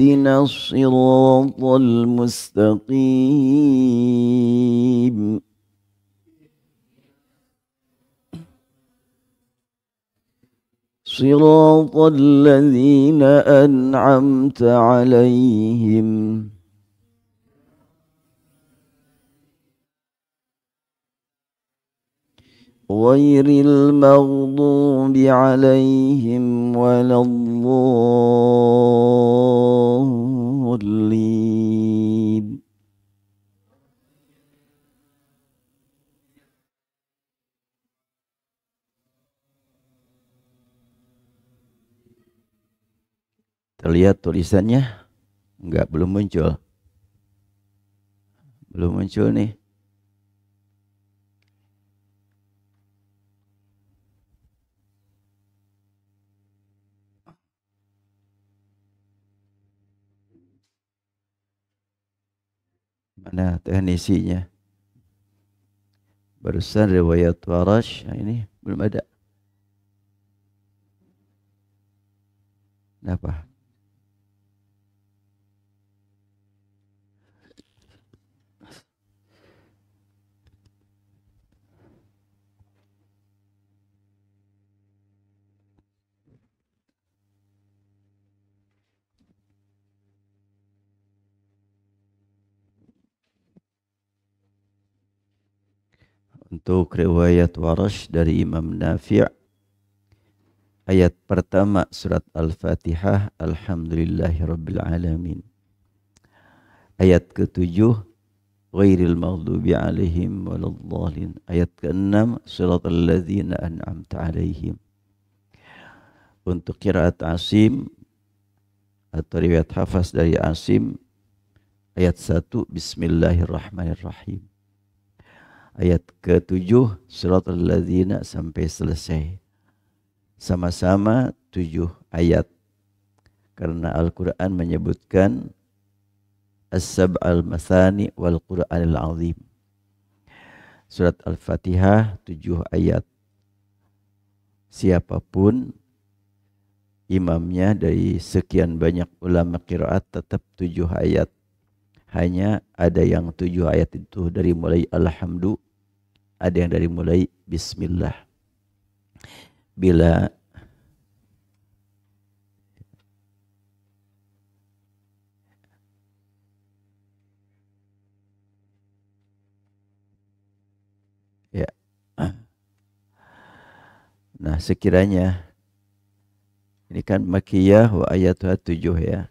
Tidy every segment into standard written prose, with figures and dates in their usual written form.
اهدنا الصراط المستقيم صراط الذين أنعمت عليهم غير المغضوب عليهم ولا الضالين. Terlihat tulisannya? Enggak, belum muncul. Belum muncul nih. Mana teknisinya? Barusan riwayat Warash, nah ini belum ada. Kenapa? Untuk riwayat Warash dari Imam Nafi', ayat pertama surat Al-Fatihah, Alhamdulillahirabbil alamin. Ayat ke-7, ghairil maghdubi alaihim waladdallin. Ayat ke-6, siratal ladzina an'amta alaihim. Untuk qiraat Asim atau riwayat Hafs dari Asim, ayat 1, bismillahirrahmanirrahim. Ayat ke-7, siratal ladzina sampai selesai. Sama-sama 7 ayat. Karena Al-Quran menyebutkan As-sab'al mathani wal Qur'anil azim. Surat Al-Fatihah 7 ayat. Siapapun imamnya dari sekian banyak ulama qiraat tetap 7 ayat. Hanya ada yang 7 ayat itu dari mulai Alhamdu, ada yang dari mulai Bismillah. Bila ya. Nah, sekiranya ini kan Makkiyah wa ayatuha 7 ya.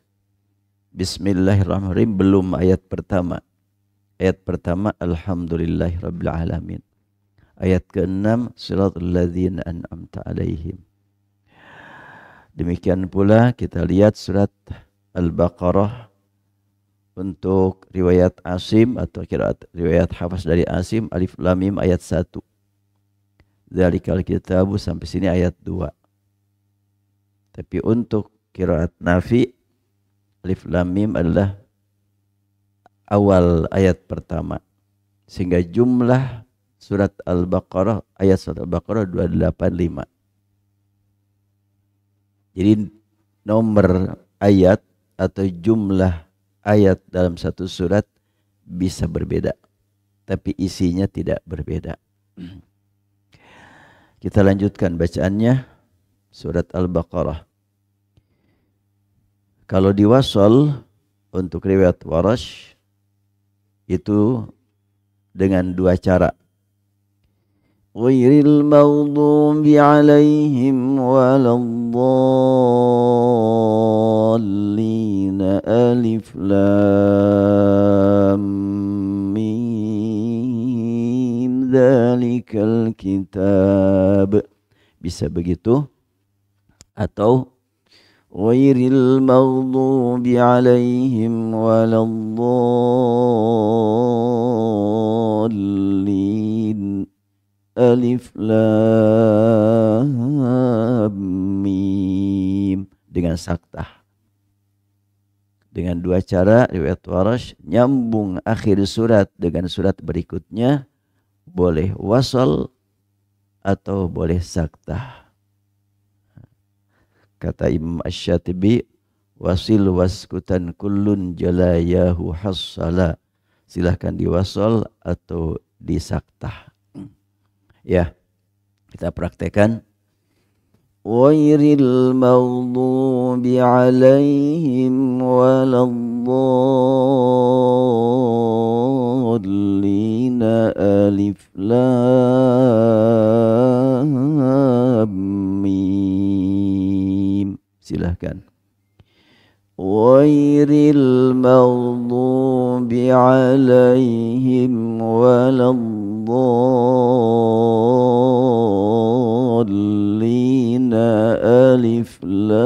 Bismillahirrahmanirrahim belum ayat pertama. Ayat pertama Alhamdulillahirabbil alamin. Ayat ke-6 siratal ladzina an'amta alaihim. Demikian pula kita lihat surat Al-Baqarah untuk riwayat Asim atau qiraat riwayat Hafs dari Asim, Alif Lam Mim ayat 1. Dzalikal kitabu sampai sini ayat 2. Tapi untuk qiraat Nafi, Alif Lam Mim adalah awal ayat pertama. Sehingga jumlah surat Al-Baqarah, ayat surat Al-Baqarah 285. Jadi nomor ayat atau jumlah ayat dalam satu surat bisa berbeda, tapi isinya tidak berbeda. Kita lanjutkan bacaannya. Surat Al-Baqarah. Kalau diwasal untuk riwayat Warash itu dengan 2 cara. Ghairil maghdubi alaihim waladdallin. Alif lam mim dzalikal kitab. Bisa begitu atau ghairil maghdubi alaihim waladdallin. Alif lam mim dengan saktah. Dengan 2 cara riwayat Warash nyambung akhir surat dengan surat berikutnya, boleh wasal atau boleh saktah. Kata Imam Asy-Syatibi, wasil waskutan kullun jalayahu hassala. Silahkan diwasol atau disaktah. Ya, kita praktekkan. Ghairil maghdubi alaihim waladdallin alif lam mim. Silahkan. Ghairil maghdubi alaihim waladdallin alif lam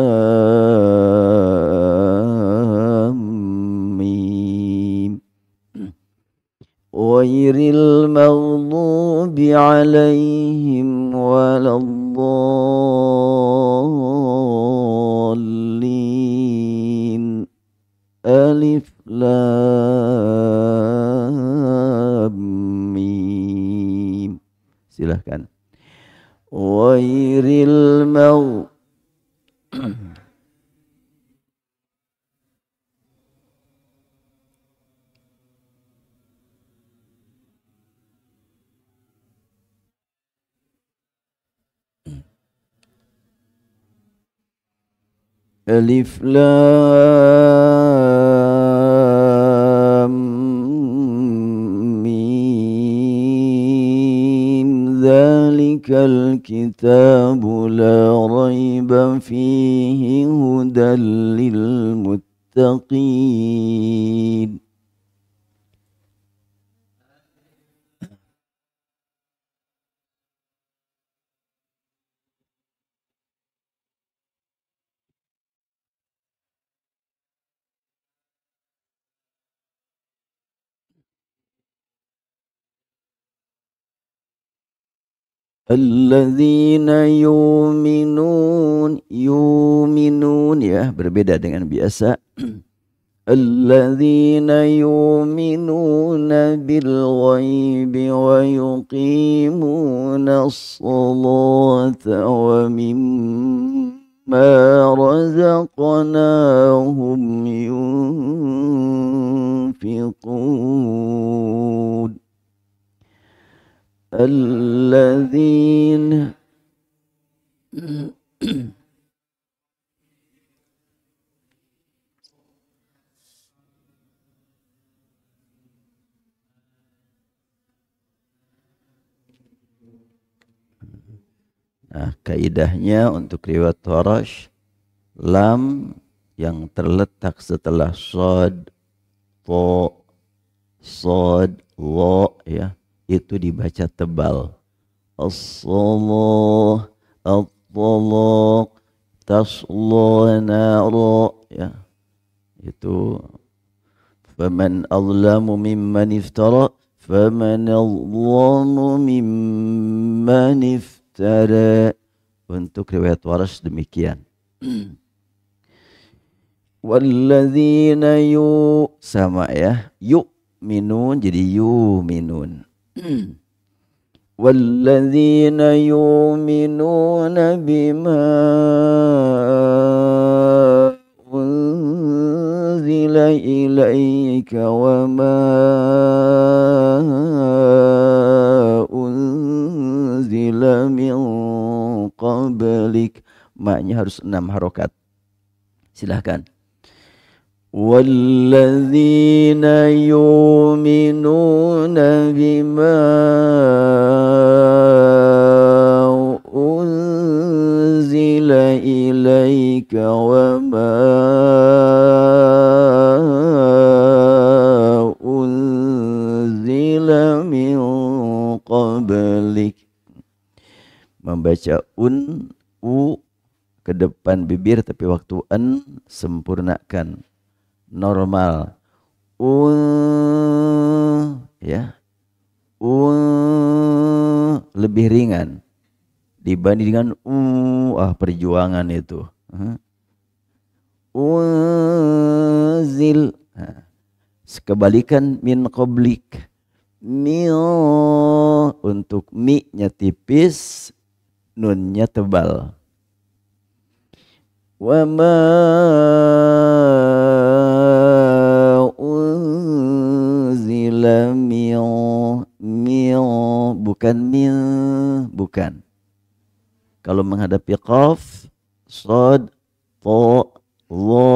mim. Ghairil maghdubi alaihim waladdallin alif lam mim. Silahkan. Ghairil maghdubi alif lam mim. Dzalikal kitabu la raiba fihi hudal lil muttaqin. Alladzina yuminun ya, berbeda dengan biasa. Alladzina yuminuna bil ghaibi wa yuqimuna as-salata wa mimma razaqnahum yunfiqun. Alladzina kaidahnya untuk riwayat Warash, lam yang terletak setelah shad, to, shad, lo ya, itu dibaca tebal. As-salah, at-talaq, tasla nara ya. Itu faman azlamu mimman iftara, faman azlamu mimman iftara. Untuk riwayat Warash demikian. Walladzina sama ya, yu'minun jadi yu'minun. Walladzina yu'minuna bima unzila ilaika wa ma unzila min qablik. Maknya harus 6 harokat. Silahkan. Walladzina yu'minuna bima unzila ilaika wa ma unzila min qablik. Membaca u ke depan bibir, tapi waktu an sempurnakan normal. Ya. Lebih ringan dibanding dengan perjuangan itu. Unzil. Sekebalikan min qablik. Untuk mi-nya tipis, nun-nya tebal. wa ma unzila bukan min, bukan. Kalau menghadapi qaf, shad, ta, dha,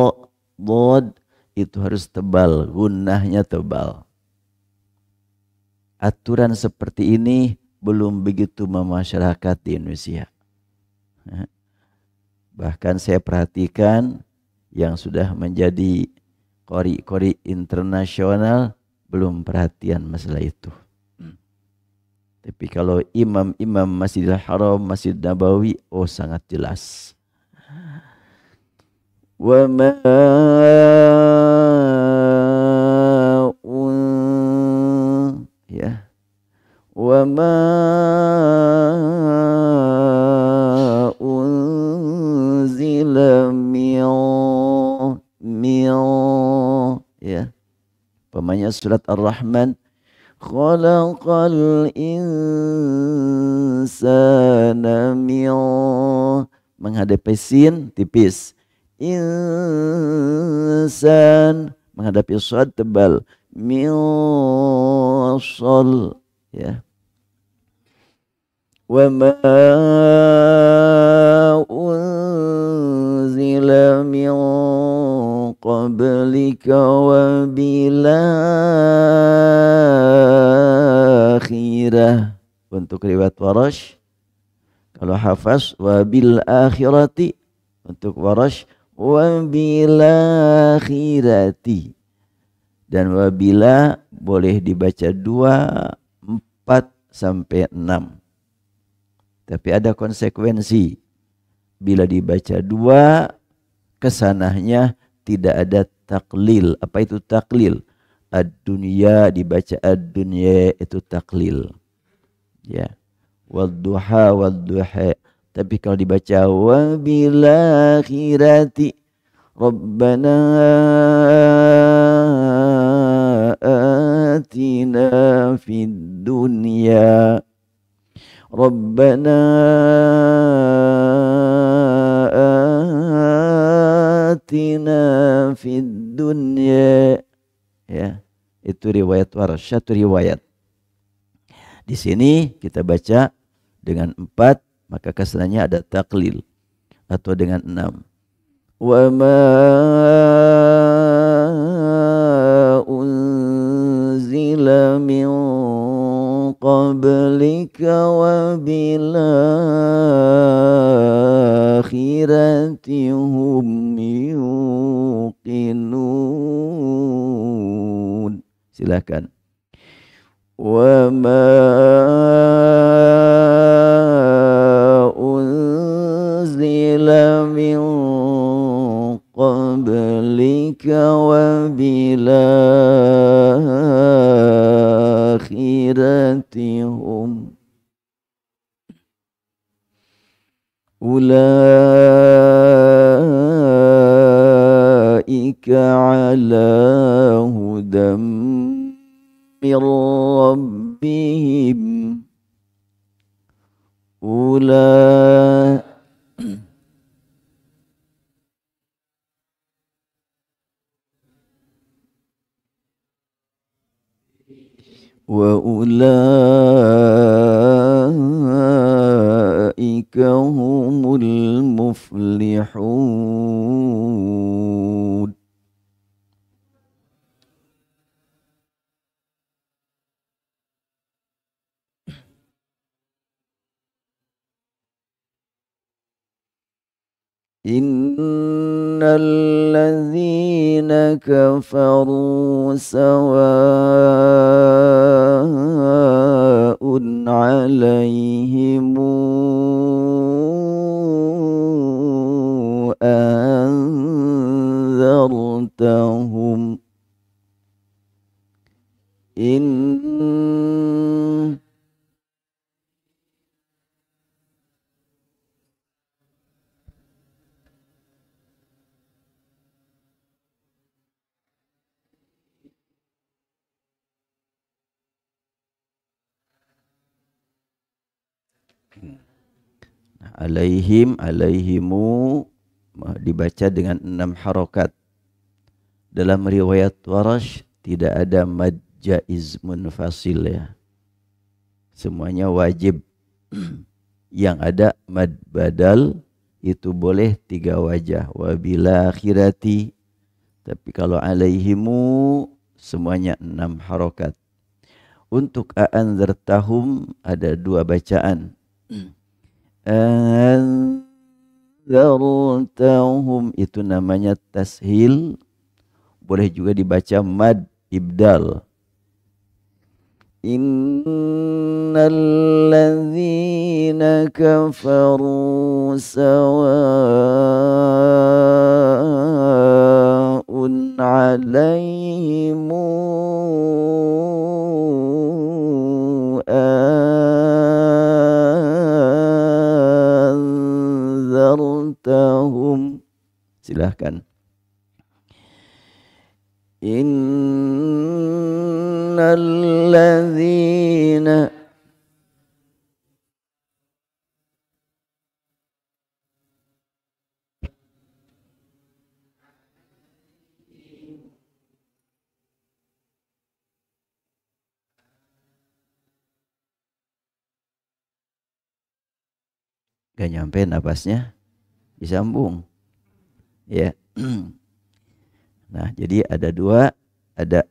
dhad itu harus tebal, gunnahnya tebal. Aturan seperti ini belum begitu memasyarakat di Indonesia. Bahkan saya perhatikan yang sudah menjadi qori-qori internasional belum perhatian masalah itu. Tapi kalau imam-imam Masjidil Haram, Masjid Nabawi, oh sangat jelas. Wa ma ya. Wa ma unzila ya. Pemanya surat Ar-Rahman, khalaqal insana menghadapi sin tipis, insan menghadapi shad tebal, sol ya. Wa ma unzila min qablika wa bil akhirah. Untuk riwayat Warash, kalau Hafaz wa bil akhirati, untuk Warash wa bil akhirati. Dan wabila boleh dibaca 2, 4 sampai 6. Tapi ada konsekuensi. Bila dibaca 2, kesanahnya tidak ada taklil. Apa itu taklil? Ad-dunya dibaca ad-dunya, itu taklil. Ya. Wad-duha wad-duha. Tapi kalau dibaca wa bil akhirati Rabbana atina fid dunya Rabbana atina fid dunya ya, itu riwayat Warsh, satu riwayat. Di sini kita baca dengan 4, maka kesananya ada taklil, atau dengan 6. Wa ma unzila min qablika wa bil akhirati hum yuqinun. Silakan. Wa ma unzila min qablika wa bil akhirati hum ulaika ala hudam min rabbihim wa ulaika humul muflihun. Innal ladzina kafaru sawa'un 'alaihim anzartahum alaihimu dibaca dengan 6 harokat. Dalam riwayat Warash tidak ada mad jaiz munfasil ya. Semuanya wajib. Yang ada mad badal itu boleh 3 wajah. Wabila akhirati. Tapi kalau alaihimu semuanya 6 harokat. Untuk a'anzartahum ada 2 bacaan. Anzartahum itu namanya tashil. Boleh juga dibaca mad ibdal. Innal ladzina kafaru sawa'un 'alaihim anzartahum. Silahkan. Innal ladzina gak nyampe napasnya disambung ya. Nah jadi ada 2, ada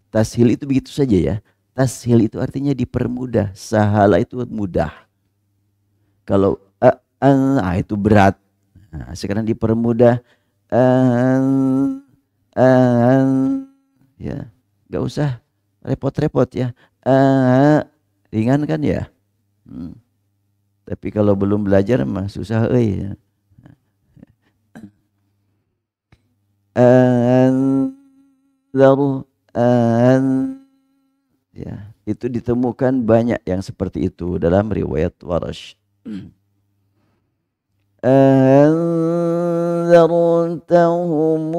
tashil itu begitu saja ya. Tashil itu artinya dipermudah, sahala itu mudah. Kalau itu berat. Nah, sekarang dipermudah ya, nggak usah repot-repot ya. Ringan kan ya. Tapi kalau belum belajar mah susah ya. Ya, itu ditemukan banyak yang seperti itu dalam riwayat Warash. Anzartahum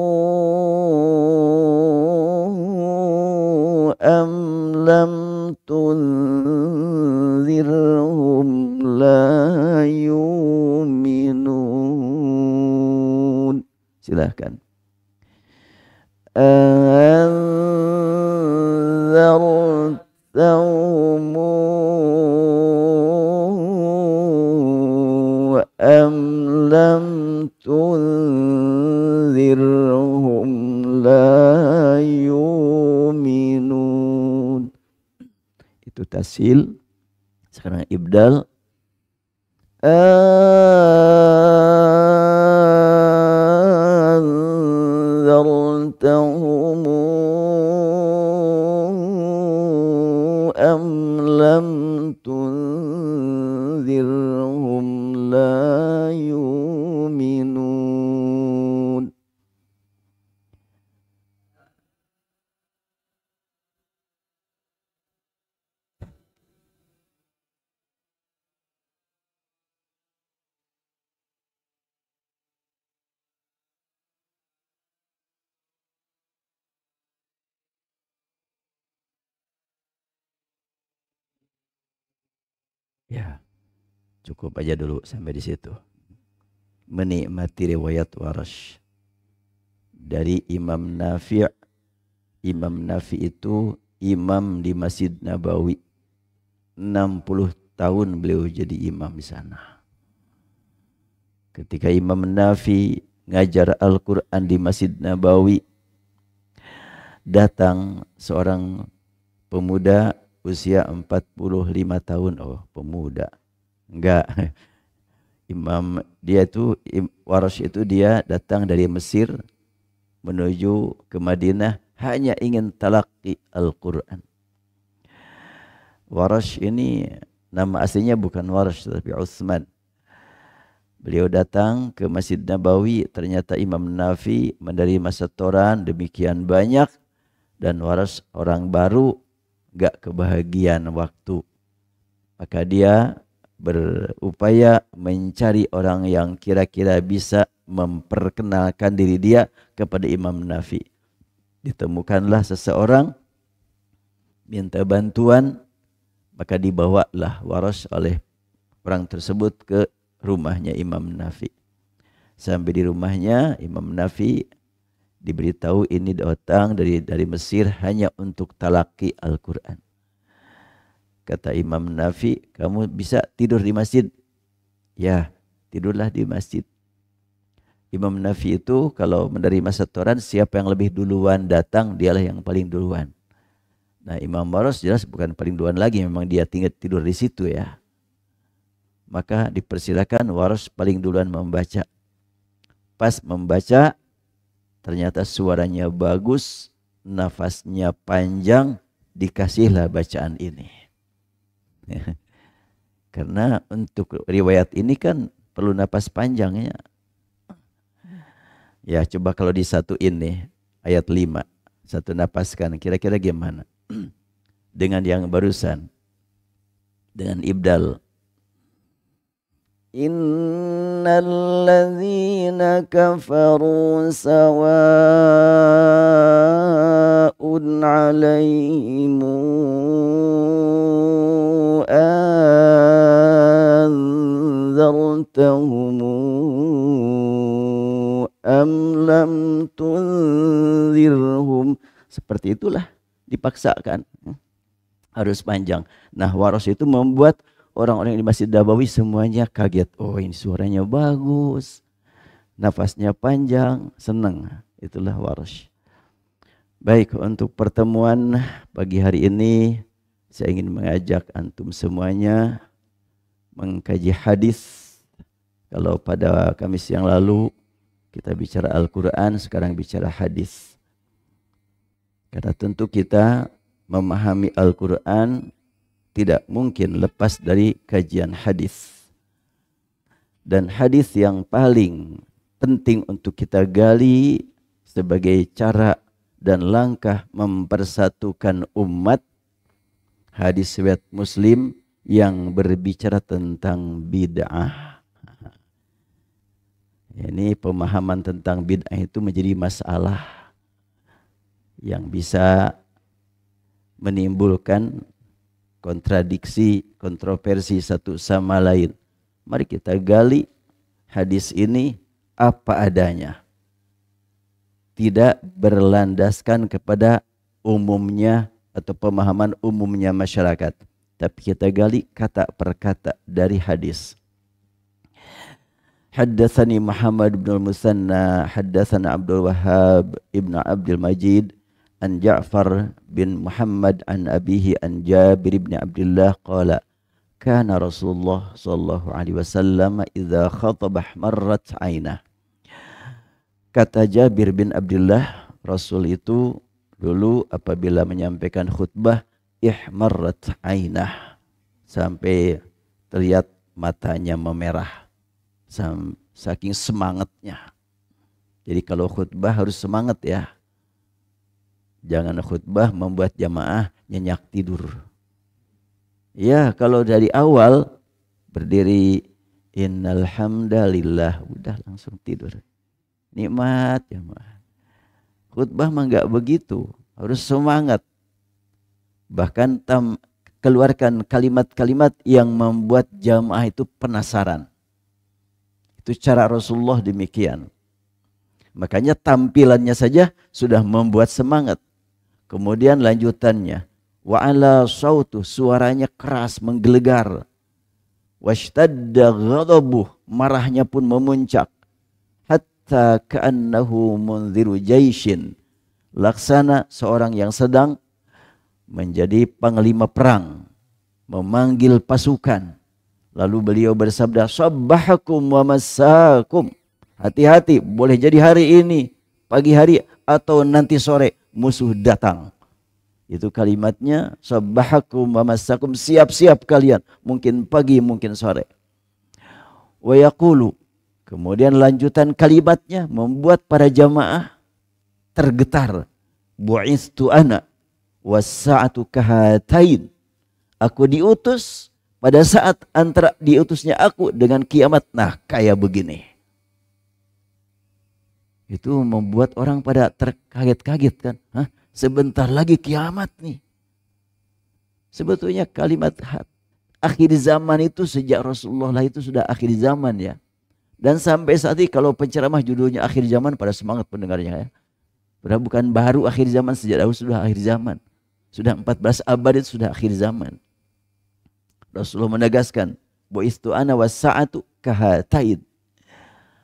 am lam tunzirhum la yu'minun. Silahkan. Anzartahum am lam tunzirhum la yu'minun. Itu tasil. Sekarang ibdal. Anzartahum am lam tunzirhum la yu'minun. Ya, cukup aja dulu sampai di situ. Menikmati riwayat Warash dari Imam Nafi'. Imam Nafi' itu imam di Masjid Nabawi. 60 tahun beliau jadi imam di sana. Ketika Imam Nafi ngajar Al-Quran di Masjid Nabawi, datang seorang pemuda usia 45 tahun. Oh, pemuda. Enggak. Imam dia itu Warash itu dia datang dari Mesir menuju ke Madinah hanya ingin talaqi Al-Quran. Warash ini nama aslinya bukan Warash tapi Utsman. Beliau datang ke Masjid Nabawi, ternyata Imam Nafi menerima setoran demikian banyak dan Warash orang baru, gak kebahagiaan waktu. Maka dia berupaya mencari orang yang kira-kira bisa memperkenalkan diri dia kepada Imam Nafi. Ditemukanlah seseorang, minta bantuan, maka dibawalah Warash oleh orang tersebut ke rumahnya Imam Nafi. Sampai di rumahnya Imam Nafi diberitahu ini datang dari Mesir hanya untuk talaki Al-Quran. Kata Imam Nafi, kamu bisa tidur di masjid? Ya, tidurlah di masjid. Imam Nafi itu kalau menerima setoran, siapa yang lebih duluan datang, dialah yang paling duluan. Nah, Imam Waros jelas bukan paling duluan lagi, memang dia tinggal tidur di situ ya. Maka dipersilakan Waros paling duluan membaca. Pas membaca, ternyata suaranya bagus, nafasnya panjang, dikasihlah bacaan ini. Karena untuk riwayat ini kan perlu nafas panjangnya. Ya, coba kalau disatuin nih, ayat 5. Satu napaskan, kira-kira gimana? Dengan yang barusan. Dengan ibdal. Innal ladzina kafaru sawa'un 'alaihim anzartahum am lam tunzirhum. Seperti itulah, dipaksakan. Harus panjang. Nah, Waros itu membuat orang-orang di Masjid Nabawi semuanya kaget. Oh, ini suaranya bagus, nafasnya panjang, senang. Itulah Waros. Baik, untuk pertemuan pagi hari ini saya ingin mengajak antum semuanya mengkaji hadis. Kalau pada Kamis yang lalu kita bicara Al-Quran, sekarang bicara hadis. Karena tentu kita memahami Al-Quran tidak mungkin lepas dari kajian hadis. Dan hadis yang paling penting untuk kita gali sebagai cara dan langkah mempersatukan umat, hadis riwayat Muslim yang berbicara tentang bid'ah. Ini pemahaman tentang bid'ah itu menjadi masalah yang bisa menimbulkan kontradiksi, kontroversi satu sama lain. Mari kita gali hadis ini apa adanya. Tidak berlandaskan kepada umumnya atau pemahaman umumnya masyarakat. Tapi kita gali kata per kata dari hadis. Haddatsani Muhammad bin al-Musanna, haddatsana Abdul Wahhab ibn Abdul Majid, an Ja'far bin Muhammad an abihi an Jabir bin Abdullah qala kana Rasulullah sallallahu alaihi wasallam idza khataba marrat ainah. Kata Jabir bin Abdullah, Rasul itu dulu apabila menyampaikan khutbah ihmarrat ainah, sampai terlihat matanya memerah saking semangatnya. Jadi kalau khutbah harus semangat ya. Jangan khutbah membuat jamaah nyenyak tidur. Ya, kalau dari awal berdiri innal hamdalillah udah langsung tidur. Nikmat jamaah. Khutbah mah enggak begitu, harus semangat. Bahkan keluarkan kalimat-kalimat yang membuat jamaah itu penasaran. Itu cara Rasulullah demikian. Makanya tampilannya saja sudah membuat semangat. Kemudian lanjutannya, wa ala sautu, suaranya keras menggelegar. Washtadda ghadabuh, marahnya pun memuncak. Hatta ka'annahu munziru jaishin, laksana seorang yang sedang menjadi panglima perang, memanggil pasukan. Lalu beliau bersabda, sabbahakum wa massakum. Hati-hati, boleh jadi hari ini, pagi hari atau nanti sore musuh datang. Itu kalimatnya, sabbahakum wa massakum, siap-siap kalian, mungkin pagi mungkin sore. Wa yaqulu, kemudian lanjutan kalimatnya membuat para jamaah tergetar. Bu'istu ana was-sa'atu kahatain. Aku diutus pada saat antara diutusnya aku dengan kiamat, nah kayak begini. Itu membuat orang pada terkaget-kaget kan. Hah? Sebentar lagi kiamat nih. Sebetulnya kalimat Akhir zaman itu sejak Rasulullah itu sudah akhir zaman ya. Dan sampai saat ini kalau penceramah judulnya akhir zaman pada semangat pendengarnya ya. Padahal bukan baru akhir zaman, sejak dahulu sudah akhir zaman. Sudah 14 abad itu sudah akhir zaman. Rasulullah menegaskan, "Bu'istu ana was-sa'atu kahataid."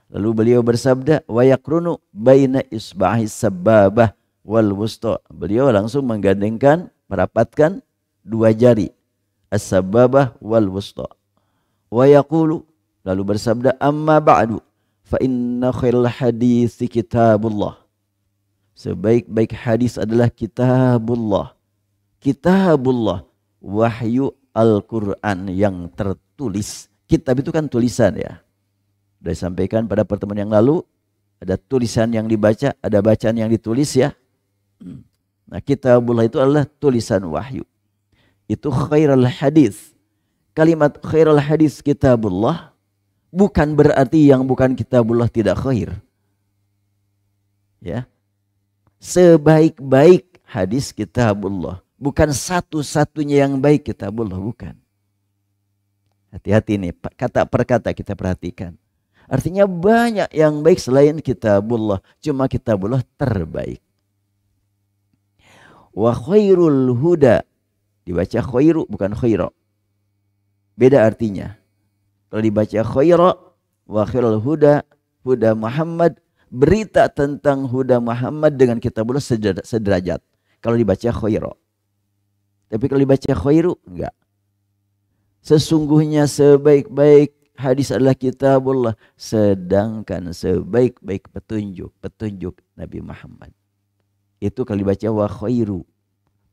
Lalu beliau bersabda, "Wa yakrunu baina isbahi sababah wal wusta." Beliau langsung menggandengkan, merapatkan dua jari, as-sababah wal wusta. Wa yaqulu, lalu bersabda, "Amma ba'du fa inna khairal hadits kitabullah." Sebaik-baik hadis adalah kitabullah. Kitabullah, wahyu Al-Quran yang tertulis. Kitab itu kan tulisan ya. Sudah disampaikan pada pertemuan yang lalu, ada tulisan yang dibaca, ada bacaan yang ditulis ya. Nah, kitabullah itu adalah tulisan wahyu. Itu khairal hadis. Kalimat khairal hadis kitabullah bukan berarti yang bukan kitabullah tidak khair. Ya. Sebaik-baik hadis kitabullah. Bukan satu-satunya yang baik kitabullah, bukan. Hati-hati nih, kata per kata kita perhatikan. Artinya banyak yang baik selain kitabullah. Cuma kitabullah terbaik. Wa khairul huda. Dibaca khairu bukan khaira. Beda artinya. Kalau dibaca khaira, wa khairul huda, huda Muhammad. Berita tentang huda Muhammad dengan kitabullah sederajat. Kalau dibaca khaira. Tapi kalau dibaca khairu, enggak. Sesungguhnya sebaik-baik hadis adalah kitabullah. Sedangkan sebaik-baik petunjuk Nabi Muhammad. Itu kalau dibaca wa khairu.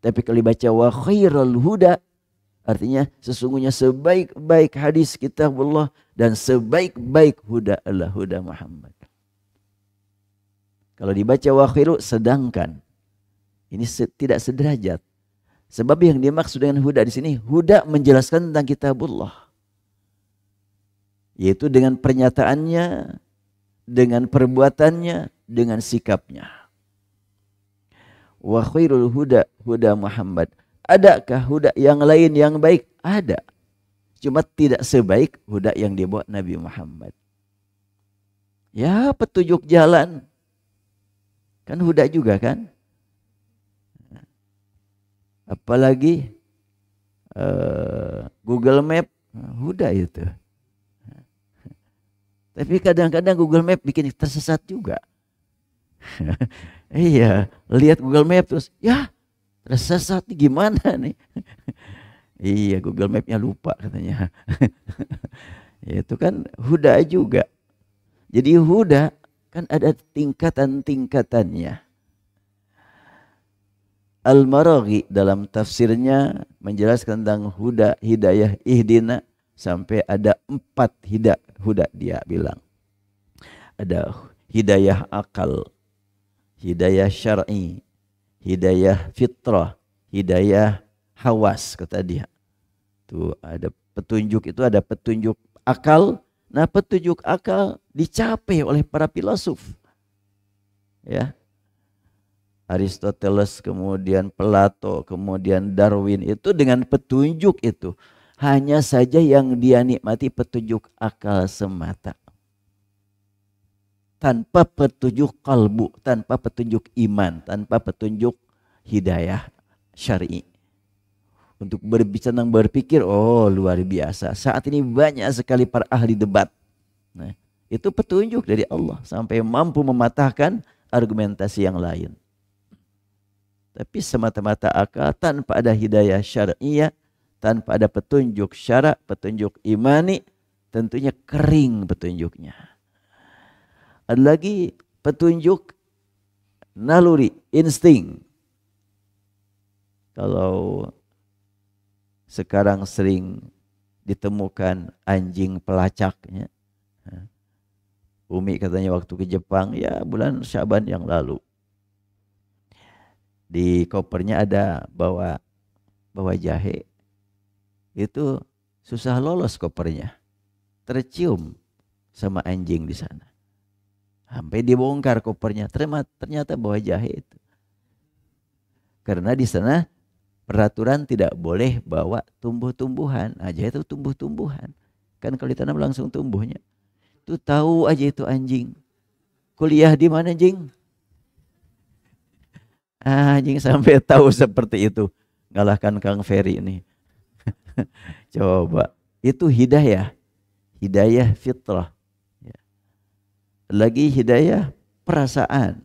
Tapi kalau dibaca wa khairul huda, artinya sesungguhnya sebaik-baik hadis kitabullah dan sebaik-baik huda adalah huda Muhammad. Kalau dibaca wa khairu, sedangkan. Ini tidak sederajat. Sebab yang dimaksud dengan huda di sini, huda menjelaskan tentang kitabullah. Yaitu dengan pernyataannya, dengan perbuatannya, dengan sikapnya. Wa khairul huda, huda Muhammad. Adakah huda yang lain yang baik? Ada. Cuma tidak sebaik huda yang dibawa Nabi Muhammad. Ya, petunjuk jalan. Kan huda juga kan? Apalagi Google Map, huda itu. Tapi kadang-kadang Google Map bikin tersesat juga. Iya, lihat Google Map terus, ya tersesat gimana nih? Iya, Google Mapnya lupa katanya. Itu kan huda juga. Jadi huda kan ada tingkatan-tingkatannya. Al-Maraghi dalam tafsirnya menjelaskan tentang huda, hidayah, ihdina, sampai ada 4 huda dia bilang. Ada hidayah akal, hidayah syar'i, hidayah fitrah, hidayah hawas, kata dia. Tuh ada petunjuk, itu ada petunjuk akal. Nah, petunjuk akal dicapai oleh para filosof. Ya. Aristoteles, kemudian Plato, kemudian Darwin, itu dengan petunjuk itu. Hanya saja yang dia nikmati petunjuk akal semata. Tanpa petunjuk kalbu, tanpa petunjuk iman, tanpa petunjuk hidayah syar'i. Untuk berbicara tentang berpikir, oh luar biasa. Saat ini banyak sekali para ahli debat. Nah, itu petunjuk dari Allah sampai mampu mematahkan argumentasi yang lain. Tapi semata-mata akal tanpa ada hidayah syar'iyah, tanpa ada petunjuk syarak, petunjuk imani, tentunya kering petunjuknya. Ada lagi petunjuk naluri, insting. Kalau sekarang sering ditemukan anjing pelacaknya. Umi katanya waktu ke Jepang, ya bulan Syaban yang lalu. Di kopernya ada bawa jahe. Itu susah lolos kopernya. Tercium sama anjing di sana. Sampai dibongkar kopernya, ternyata bawa jahe itu. Karena di sana Peraturan tidak boleh bawa tumbuh-tumbuhan. Aja itu tumbuh-tumbuhan. Kan kalau ditanam langsung tumbuhnya. Itu tahu aja itu anjing. Kuliah di mana, Jing? Anjing sampai tahu seperti itu. Ngalahkan Kang Ferry ini. Coba. Itu hidayah. Hidayah fitrah. Lagi hidayah perasaan.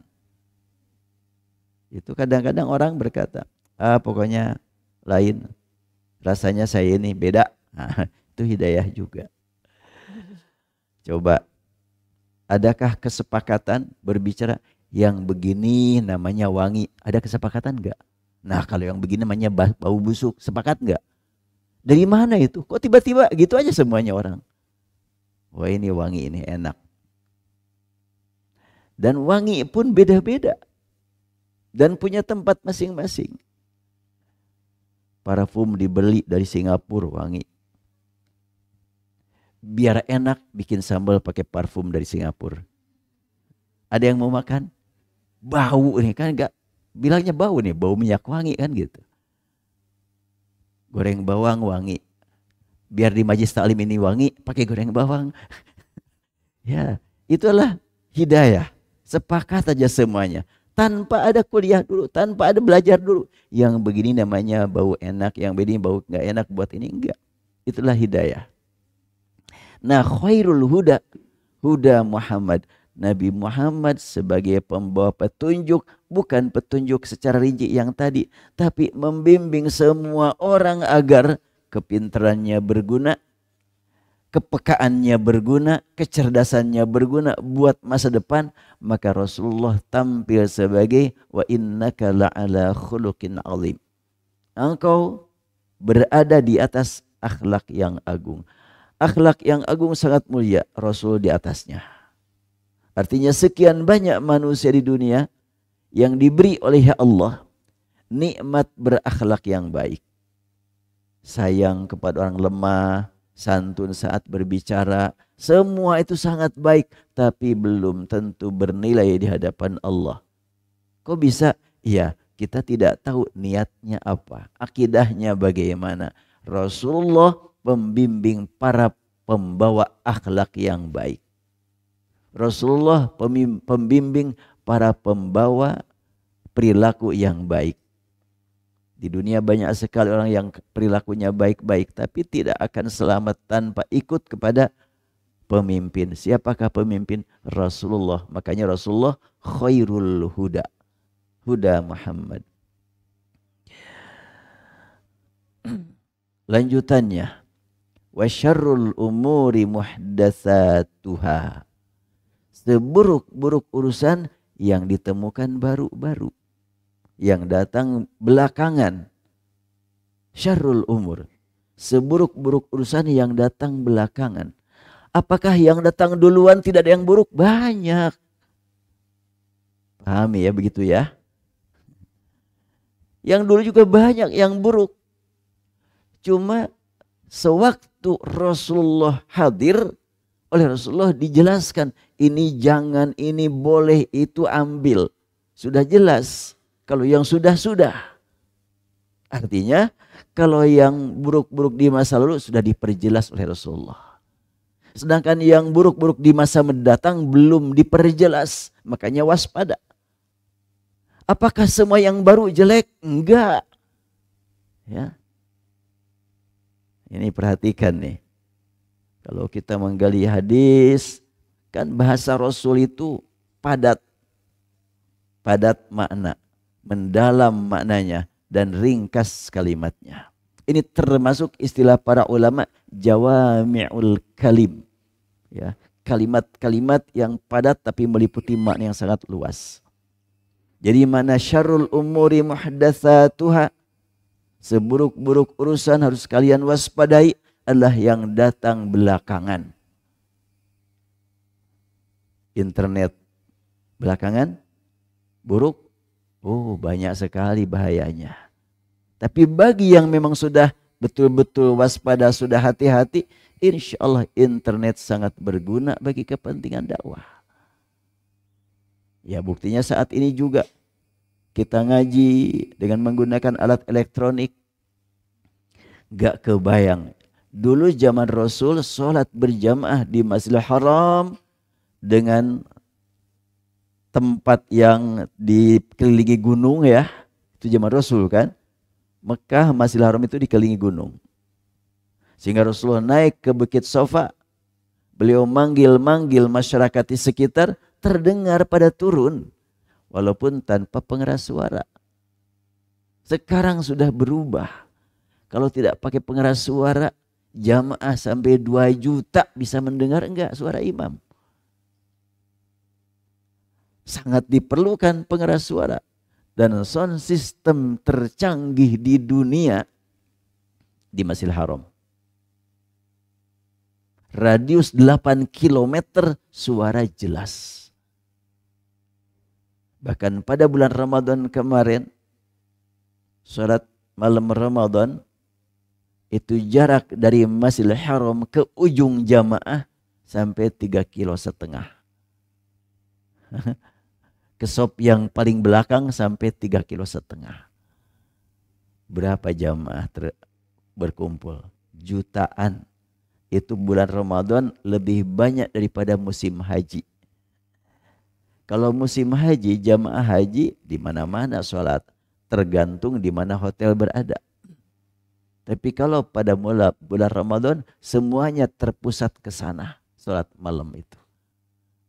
Itu kadang-kadang orang berkata, pokoknya lain. Rasanya saya ini beda. Nah, itu hidayah juga. Coba, adakah kesepakatan berbicara yang begini namanya wangi? Ada kesepakatan enggak? Nah, kalau yang begini namanya bau busuk, sepakat enggak? Dari mana itu? Kok tiba-tiba gitu aja semuanya orang? Wah, ini wangi, ini enak. Dan wangi pun beda-beda. Dan punya tempat masing-masing. Parfum dibeli dari Singapura wangi. Biar enak bikin sambal pakai parfum dari Singapura. Ada yang mau makan? Bau nih kan enggak. Bilangnya bau nih, bau minyak wangi kan gitu. Goreng bawang wangi. Biar di majlis taklim ini wangi, pakai goreng bawang. Ya, itulah hidayah. Sepakat aja semuanya. Tanpa ada kuliah dulu, tanpa ada belajar dulu. Yang begini namanya bau enak, yang begini bau enggak enak buat ini enggak. Itulah hidayah. Nah, khairul huda, huda Muhammad. Nabi Muhammad sebagai pembawa petunjuk, bukan petunjuk secara rinci yang tadi, tapi membimbing semua orang agar kepintarannya berguna, kepekaannya berguna, kecerdasannya berguna buat masa depan. Maka Rasulullah tampil sebagai wa innaka la'ala khuluqin azim. Engkau berada di atas akhlak yang agung. Akhlak yang agung sangat mulia, Rasul di atasnya. Artinya sekian banyak manusia di dunia yang diberi oleh Allah nikmat berakhlak yang baik. Sayang kepada orang lemah, santun saat berbicara, semua itu sangat baik, tapi belum tentu bernilai di hadapan Allah. Kok bisa? Ya, kita tidak tahu niatnya apa, akidahnya bagaimana. Rasulullah pembimbing para pembawa akhlak yang baik. Rasulullah pembimbing para pembawa perilaku yang baik. Di dunia banyak sekali orang yang perilakunya baik-baik, tapi tidak akan selamat tanpa ikut kepada pemimpin. Siapakah pemimpin? Rasulullah. Makanya Rasulullah khairul huda. Huda Muhammad. Lanjutannya. Wa syarrul umuri muhdatsatuha. Seburuk-buruk urusan yang ditemukan baru-baru, yang datang belakangan. Syarrul umur, seburuk-buruk urusan yang datang belakangan. Apakah yang datang duluan tidak ada yang buruk? Banyak. Pahami ya begitu ya. Yang dulu juga banyak yang buruk. Cuma sewaktu Rasulullah hadir, oleh Rasulullah dijelaskan, ini jangan, ini boleh, itu ambil. Sudah jelas. Kalau yang sudah. Artinya kalau yang buruk-buruk di masa lalu sudah diperjelas oleh Rasulullah. Sedangkan yang buruk-buruk di masa mendatang belum diperjelas. Makanya waspada. Apakah semua yang baru jelek? Enggak. Ya. Ini perhatikan nih. Kalau kita menggali hadis, kan bahasa Rasul itu padat. Padat makna, mendalam maknanya, dan ringkas kalimatnya. Ini termasuk istilah para ulama jawami'ul kalim. Ya, kalimat-kalimat yang padat tapi meliputi makna yang sangat luas. Jadi mana syarrul umuri muhdatsatuha, seburuk-buruk urusan harus kalian waspadai adalah yang datang belakangan. Internet belakangan buruk. Oh, banyak sekali bahayanya. Tapi bagi yang memang sudah betul-betul waspada, sudah hati-hati, insya Allah internet sangat berguna bagi kepentingan dakwah. Ya, buktinya saat ini juga kita ngaji dengan menggunakan alat elektronik. Gak kebayang. Dulu zaman Rasul sholat berjamaah di Masjidil Haram dengan tempat yang dikelilingi gunung ya. Itu zaman Rasul kan. Mekah Masjidil Haram itu dikelilingi gunung. Sehingga Rasulullah naik ke Bukit Sofa. Beliau manggil-manggil masyarakat di sekitar, terdengar pada turun. Walaupun tanpa pengeras suara. Sekarang sudah berubah. Kalau tidak pakai pengeras suara, jamaah sampai 2 juta bisa mendengar enggak suara imam. Sangat diperlukan pengeras suara. Dan sound system tercanggih di dunia di Masjidil Haram. Radius 8 km suara jelas. Bahkan pada bulan Ramadan kemarin, salat malam Ramadan, itu jarak dari Masjidil Haram ke ujung jamaah sampai 3,5 kilo. Ke sop yang paling belakang sampai 3,5 kilo. Berapa jamaah berkumpul? Jutaan. Itu bulan Ramadan lebih banyak daripada musim haji. Kalau musim haji, jamaah haji di mana-mana sholat. Tergantung di mana hotel berada. Tapi kalau pada bulan Ramadan, semuanya terpusat ke sana. Sholat malam itu.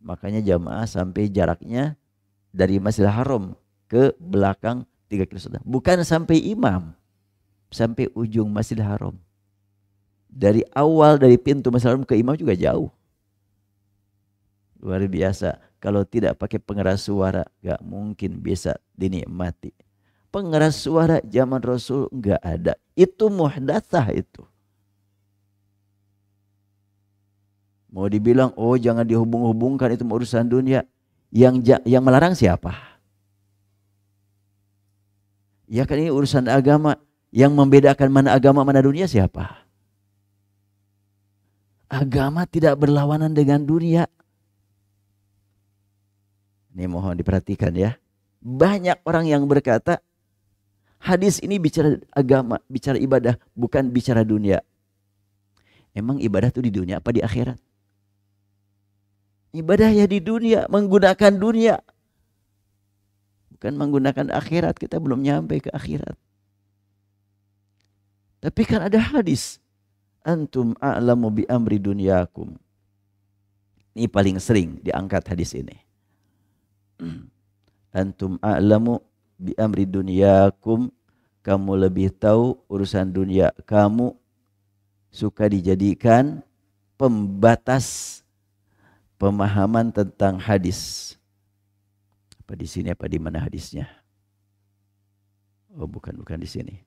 Makanya jamaah sampai jaraknya dari Masjidil Haram ke belakang 3 kilo. Bukan sampai imam. Sampai ujung Masjidil Haram. Dari awal, dari pintu Masjidil Haram ke imam juga jauh. Luar biasa. Kalau tidak pakai pengeras suara, gak mungkin bisa dinikmati. Pengeras suara zaman Rasul enggak ada. Itu muhdatsah itu. Mau dibilang, oh jangan dihubung-hubungkan, itu urusan dunia. Yang melarang siapa? Ya kan ini urusan agama. Yang membedakan mana agama, mana dunia siapa? Agama tidak berlawanan dengan dunia. Ini mohon diperhatikan ya. Banyak orang yang berkata, hadis ini bicara agama, bicara ibadah, bukan bicara dunia. Emang ibadah itu di dunia apa di akhirat? Ibadah ya di dunia, menggunakan dunia. Bukan menggunakan akhirat, kita belum nyampe ke akhirat. Tapi kan ada hadis. Antum a'lamu bi amri dunyakum. Ini paling sering diangkat hadis ini. Antum a'lamu bi amri dunyakum. Kamu lebih tahu urusan dunia kamu. Suka dijadikan pembatas pemahaman tentang hadis. Apa di sini apa di mana hadisnya? Oh bukan di sini.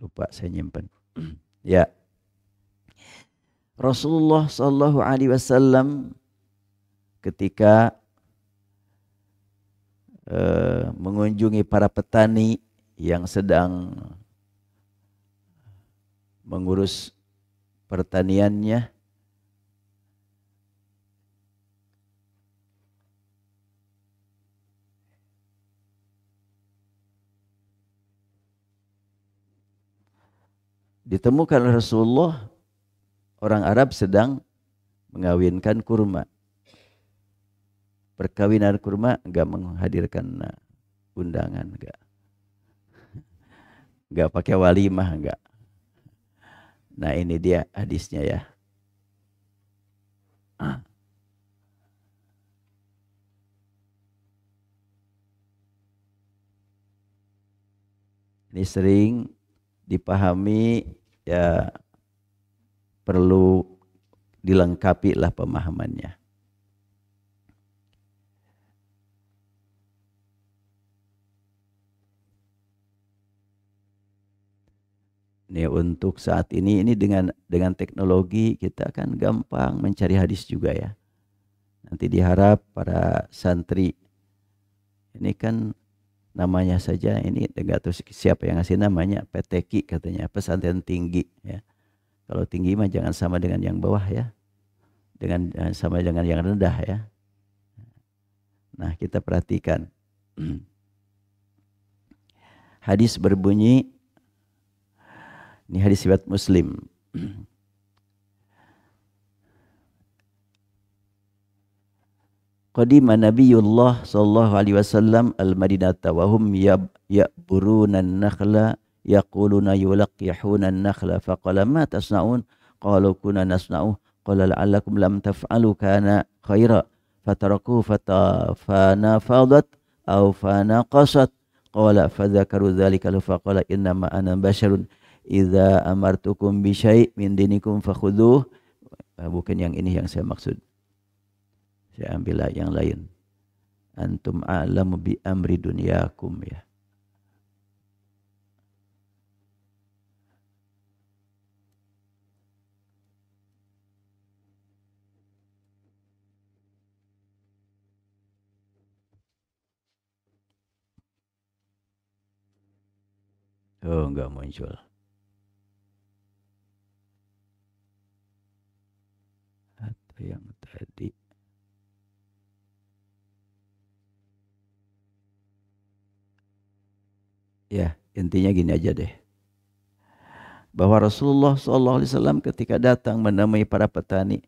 Lupa saya nyimpan. Ya. Rasulullah sallallahu alaihi wasallam ketika mengunjungi para petani yang sedang mengurus pertaniannya, ditemukan oleh Rasulullah orang Arab sedang mengawinkan kurma. Perkawinan kurma enggak menghadirkan undangan, enggak pakai walimah, enggak. Nah ini dia hadisnya ya. Ini sering dipahami, ya perlu dilengkapi lah pemahamannya. Ini untuk saat ini dengan teknologi kita kan gampang mencari hadis juga ya. Nanti diharap para santri ini kan namanya saja ini enggak tahu siapa yang ngasih namanya, PTQ katanya, pesantren tinggi ya. Kalau tinggi mah jangan sama dengan yang bawah ya. Jangan sama dengan yang rendah ya. Nah, kita perhatikan. Hadis berbunyi, ini hadis riwayat Muslim. Qadima Nabiyullah sallallahu alaihi wasallam al-Madinata wa hum ya'buruna an-nakhla yaquluna yulaqqihuna an-nakhla faqala ma tasna'un qalu kunna nasna'u qala la'allakum lam taf'alu kana khaira fataraku fanafadat aw fanaqasat qala fadzakaru dzalika faqala inna ma ana basharun idza amartukum bi syai' min dinikum fakhudhuh. Bukan yang ini yang saya maksud. Saya ambil yang lain. Antum a'lamu bi amri dunyakum ya. Oh, enggak muncul. Atau yang tadi. Ya, intinya gini aja deh. Bahwa Rasulullah SAW ketika datang menemui para petani,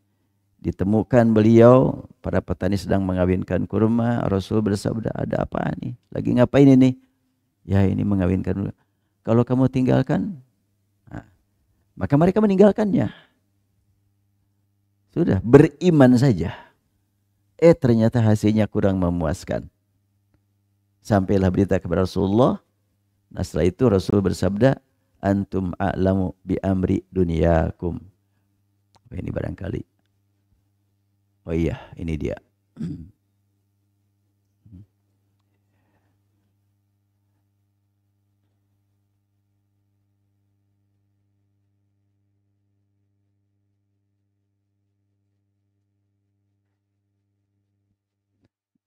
ditemukan beliau, para petani sedang mengawinkan kurma. Rasul bersabda, ada apa nih? Lagi ngapain ini? Ya, ini mengawinkan kurma. Kalau kamu tinggalkan, nah, maka mereka meninggalkannya. Sudah, beriman saja. Ternyata hasilnya kurang memuaskan. Sampailah berita kepada Rasulullah. Nah, setelah itu Rasul bersabda, antum a'lamu bi amri dunyakum. Ini barangkali. Oh iya, ini dia.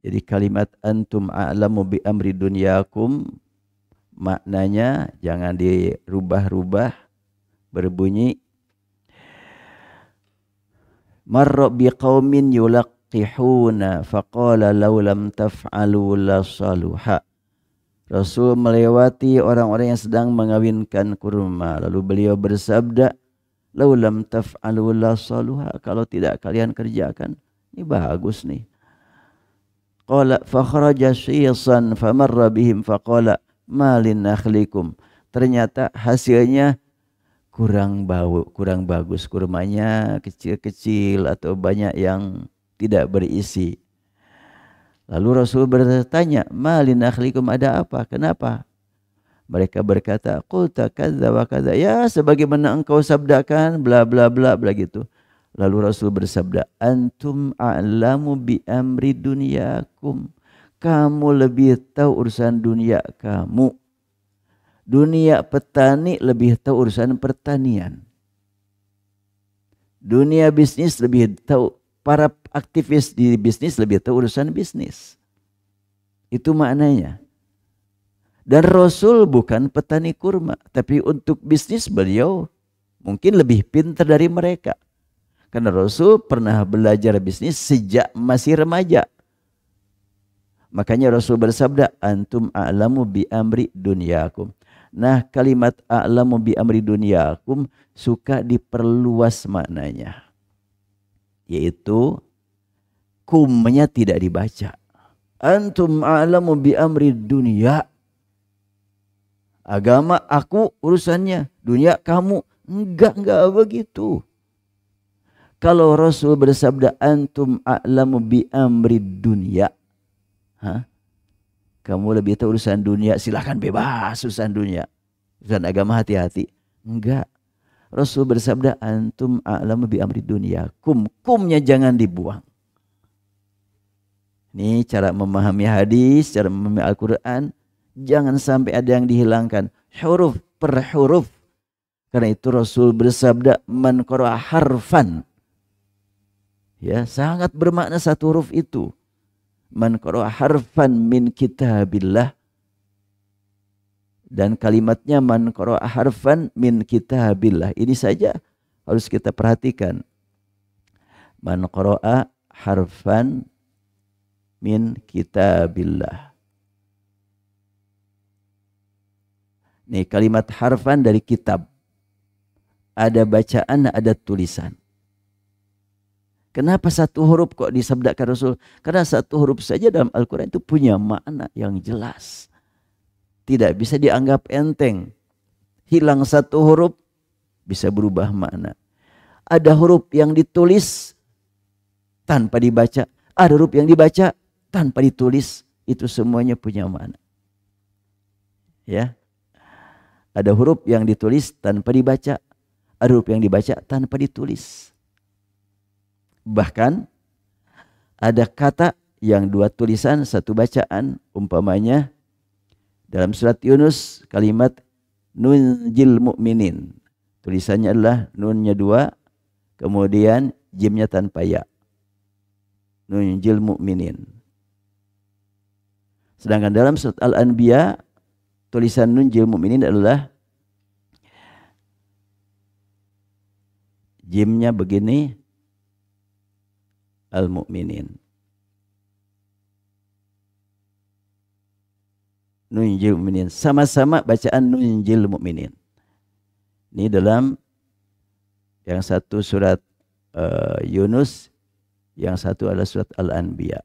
Jadi kalimat antum a'lamu bi amri dunyakum maknanya jangan dirubah-rubah, berbunyi marra biqaumin yulaqqihuna faqala law lam taf'alu la saluha. Rasul melewati orang-orang yang sedang mengawinkan kurma, lalu beliau bersabda law lam taf'alu la saluha, kalau tidak kalian kerjakan ini bagus nih. Qala fa kharaja shisan famarra bihim faqala malin nakhlikum. Ternyata hasilnya kurang bau, kurang bagus, kurmanya kecil-kecil atau banyak yang tidak berisi. Lalu Rasul bertanya, malin nakhlikum, ada apa? Kenapa? Mereka berkata, qulta kadza wa kadza, ya sebagaimana engkau sabdakan bla bla bla bla gitu. Lalu Rasul bersabda, antum a'lamu bi amri dunyakum. Kamu lebih tahu urusan dunia kamu. Dunia petani lebih tahu urusan pertanian. Dunia bisnis lebih tahu, para aktivis di bisnis lebih tahu urusan bisnis. Itu maknanya. Dan Rasul bukan petani kurma, tapi untuk bisnis beliau mungkin lebih pintar dari mereka. Karena Rasul pernah belajar bisnis sejak masih remaja. Makanya Rasul bersabda, antum a'lamu bi amri dunyakum. Nah, kalimat a'lamu bi amri dunyakum suka diperluas maknanya. Yaitu kumnya tidak dibaca. Antum a'lamu bi amri dunya. Agama aku urusannya, dunia kamu. Enggak begitu. Kalau Rasul bersabda antum a'lamu bi amri dunya, kamu lebih tahu urusan dunia, silahkan bebas urusan dunia. Urusan agama hati-hati. Enggak. Rasul bersabda antum a'lamu bi amri dunya. Kumnya jangan dibuang. Ini cara memahami hadis, cara memahami Al-Quran. Jangan sampai ada yang dihilangkan. Huruf per huruf. Karena itu Rasul bersabda man qara'a harfan. Ya, sangat bermakna satu huruf itu. Man qara'a harfan min kitabillah. Dan kalimatnya man qara'a harfan min kitabillah. Ini saja harus kita perhatikan. Man qara'a harfan min kitabillah. Nih kalimat harfan dari kitab. Ada bacaan, ada tulisan. Kenapa satu huruf kok disabdakan Rasul? Karena satu huruf saja dalam Al-Quran itu punya makna yang jelas. Tidak bisa dianggap enteng. Hilang satu huruf bisa berubah makna. Ada huruf yang ditulis tanpa dibaca. Ada huruf yang dibaca tanpa ditulis. Itu semuanya punya makna. Ya. Ada huruf yang ditulis tanpa dibaca. Ada huruf yang dibaca tanpa ditulis. Bahkan ada kata yang dua tulisan, satu bacaan. Umpamanya dalam surat Yunus kalimat nunjil mu'minin. Tulisannya adalah nunnya dua, kemudian jimnya tanpa ya. Nunjil mu'minin. Sedangkan dalam surat Al-Anbiya tulisan nunjil mu'minin adalah jimnya begini, al-mu'minin. Nunjil mu'minin. Sama-sama bacaan nunjil mu'minin. Ini dalam yang satu surat Yunus, yang satu adalah surat Al-Anbiya.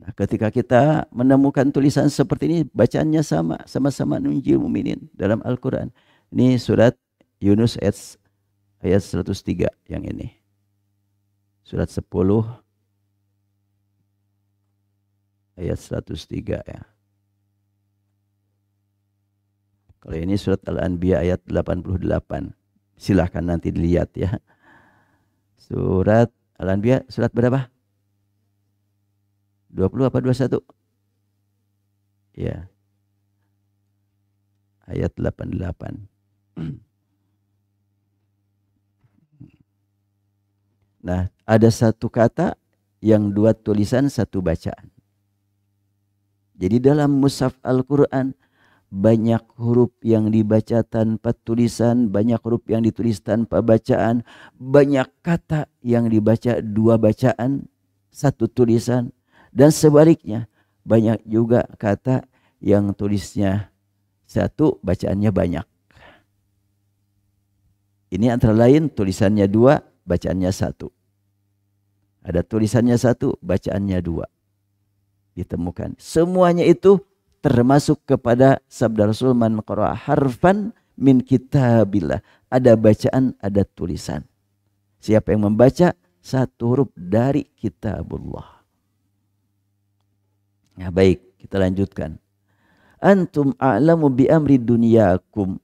Nah, ketika kita menemukan tulisan seperti ini, bacaannya sama, sama-sama nunjil mu'minin dalam Al-Quran. Ini surat Yunus ayat 103 yang ini. Surat 10 ayat 103 ya. Kalau ini surat Al-Anbiya ayat 88. Silahkan nanti dilihat ya. Surat Al-Anbiya surat berapa? 20 apa 21? Ya. Ayat 88. Nah, ada satu kata yang dua tulisan, satu bacaan. Jadi dalam mushaf Al-Quran banyak huruf yang dibaca tanpa tulisan, banyak huruf yang ditulis tanpa bacaan, banyak kata yang dibaca dua bacaan, satu tulisan, dan sebaliknya banyak juga kata yang tulisnya satu, bacaannya banyak. Ini antara lain tulisannya dua, bacaannya satu. Ada tulisannya satu, bacaannya dua. Ditemukan. Semuanya itu termasuk kepada sabda Rasul, man qara'a harfan min kitabillah. Ada bacaan, ada tulisan. Siapa yang membaca satu huruf dari kitabullah. Nah, baik, kita lanjutkan. Antum a'lamu bi amri dunyakum.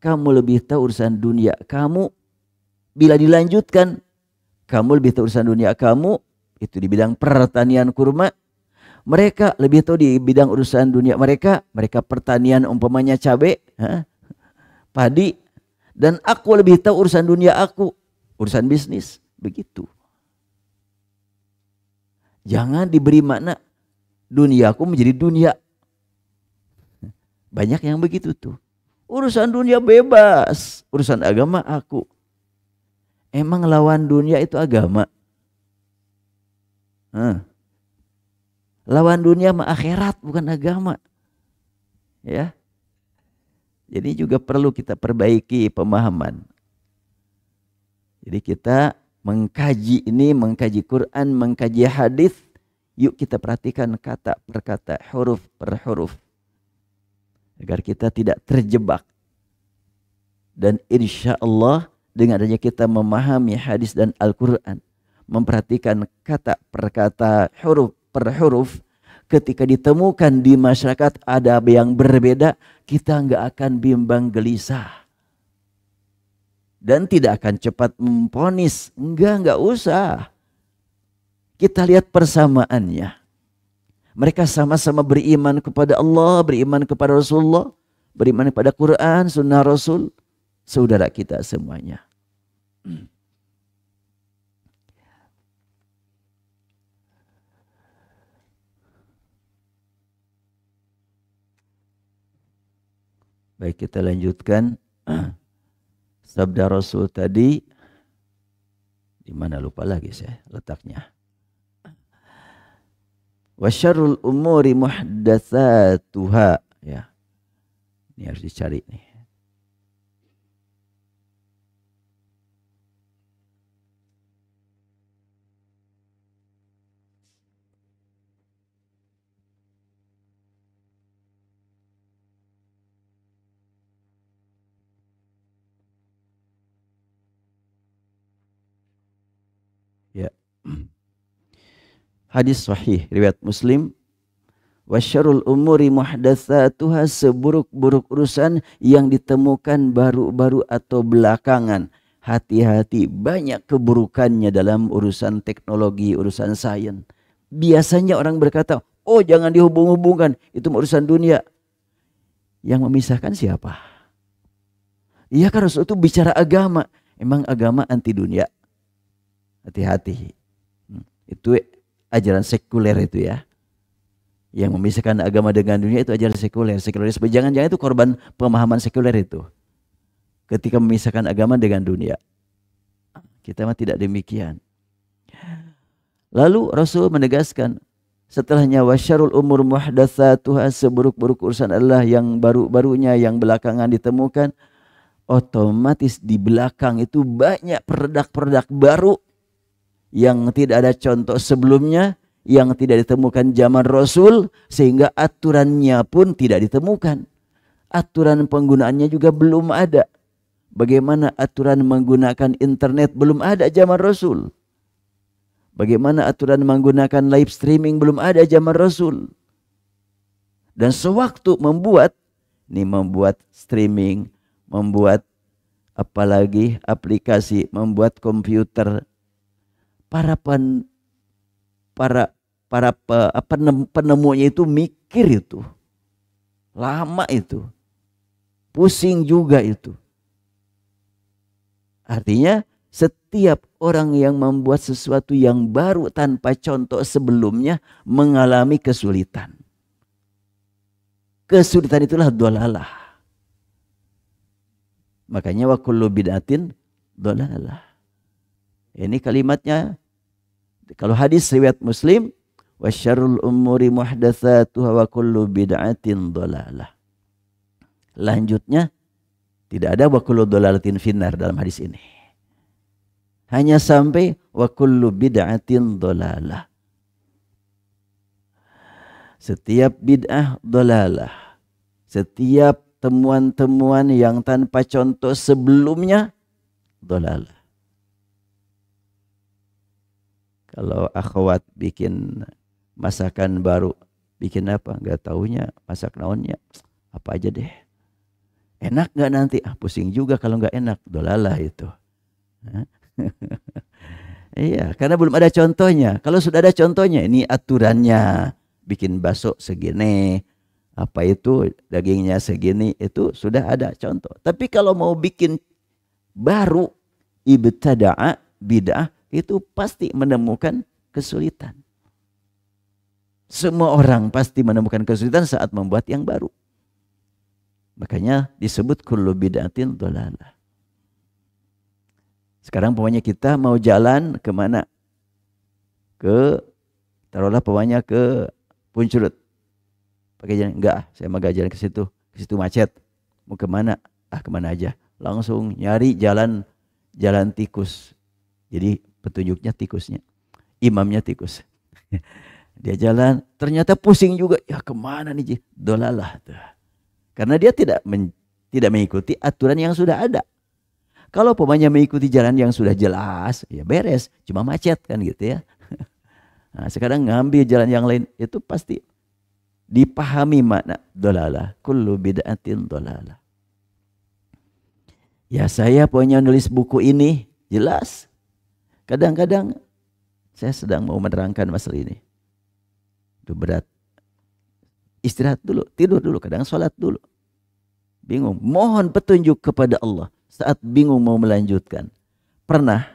Kamu lebih tahu urusan dunia kamu. Bila dilanjutkan, kamu lebih tahu urusan dunia kamu, itu di bidang pertanian kurma. Mereka lebih tahu di bidang urusan dunia mereka pertanian umpamanya cabai, padi. Dan aku lebih tahu urusan dunia aku, urusan bisnis. Begitu. Jangan diberi makna duniaku menjadi dunia. Banyak yang begitu tuh. Urusan dunia bebas, urusan agama aku. Emang lawan dunia itu agama? Lawan dunia mah akhirat, bukan agama. Ya. Jadi juga perlu kita perbaiki pemahaman. Jadi kita mengkaji ini, mengkaji Quran, mengkaji hadis. Yuk kita perhatikan kata per kata, huruf per huruf. Agar kita tidak terjebak. Dan insya Allah dengan adanya kita memahami hadis dan Al-Quran, memperhatikan kata per kata, huruf per huruf, ketika ditemukan di masyarakat ada yang berbeda, kita nggak akan bimbang gelisah. Dan tidak akan cepat memponis. Nggak usah. Kita lihat persamaannya. Mereka sama-sama beriman kepada Allah, beriman kepada Rasulullah, beriman kepada Quran, sunnah Rasul. Saudara kita semuanya. Baik, kita lanjutkan. sabda Rasul tadi di mana lupa lagi saya letaknya. Wa syarrul umuri muhdatsatuha, ya. Ini harus dicari nih. Ya. Hadis sahih riwayat Muslim, wasyarul umuri muhdatsatuha, seburuk-buruk urusan yang ditemukan baru-baru atau belakangan. Hati-hati, banyak keburukannya dalam urusan teknologi, urusan sains. Biasanya orang berkata, oh jangan dihubung-hubungkan, itu urusan dunia. Yang memisahkan siapa? Iya kan Rasul itu bicara agama. Emang agama anti dunia? Hati-hati. Itu ajaran sekuler itu ya. Yang memisahkan agama dengan dunia itu ajaran sekuler. Sekulerisme. Jangan-jangan itu korban pemahaman sekuler itu. Ketika memisahkan agama dengan dunia. Kita mah tidak demikian. Lalu Rasul menegaskan. Setelahnya wasyarul umur muhdatsatuha, seburuk-buruk urusan adalah yang baru-barunya, yang belakangan ditemukan. Otomatis di belakang itu banyak produk-produk baru yang tidak ada contoh sebelumnya, yang tidak ditemukan zaman Rasul, sehingga aturannya pun tidak ditemukan. Aturan penggunaannya juga belum ada. Bagaimana aturan menggunakan internet belum ada zaman Rasul. Bagaimana aturan menggunakan live streaming belum ada zaman Rasul. Dan sewaktu membuat streaming, membuat apalagi aplikasi, membuat komputer, penemunya itu mikir itu. Lama itu. Pusing juga itu. Artinya setiap orang yang membuat sesuatu yang baru tanpa contoh sebelumnya mengalami kesulitan. Kesulitan itulah dhalalah. Makanya wa kullu bid'atin dhalalah. Ini kalimatnya. Kalau hadis riwayat Muslim, wasyarrul umuri muhdatsatuha wa kullu bid'atin dhalalah. Lanjutnya tidak ada wa kullu dhalalatin finnar dalam hadis ini. Hanya sampai wa kullu bid'atin dhalalah. Setiap bid'ah dhalalah. Setiap temuan-temuan yang tanpa contoh sebelumnya dhalalah. Kalau akhwat bikin masakan baru, bikin apa? Nggak taunya masak naonnya. Apa aja deh. Enak nggak nanti? Pusing juga kalau nggak enak. Dolalah itu. Iya, karena belum ada contohnya. Kalau sudah ada contohnya, ini aturannya. Bikin bakso segini. Apa itu dagingnya segini. Itu sudah ada contoh. Tapi kalau mau bikin baru, ibtada'a, bid'ah, itu pasti menemukan kesulitan. Semua orang pasti menemukan kesulitan saat membuat yang baru. Makanya disebut kullu bid'atin dhalalah. Sekarang pokoknya kita mau jalan kemana? Taruhlah pokoknya ke Punculut. Pakai jalan, enggak, saya mau jalan ke situ. Ke situ macet. Mau kemana? Kemana aja. Langsung nyari jalan tikus. Jadi petunjuknya tikusnya, imamnya tikus. Dia jalan, ternyata pusing juga. Ya kemana nih? Dolalah. Karena dia tidak mengikuti aturan yang sudah ada. Kalau pemainnya mengikuti jalan yang sudah jelas, ya beres. Cuma macet kan gitu ya. Nah, sekarang ngambil jalan yang lain, itu pasti dipahami makna dolalah. Kullu bid'atin dolalah. Ya saya punya nulis buku ini, jelas. Kadang-kadang saya sedang mau menerangkan masalah ini. Itu berat. Istirahat dulu, tidur dulu, kadang sholat dulu. Bingung, mohon petunjuk kepada Allah saat bingung mau melanjutkan. Pernah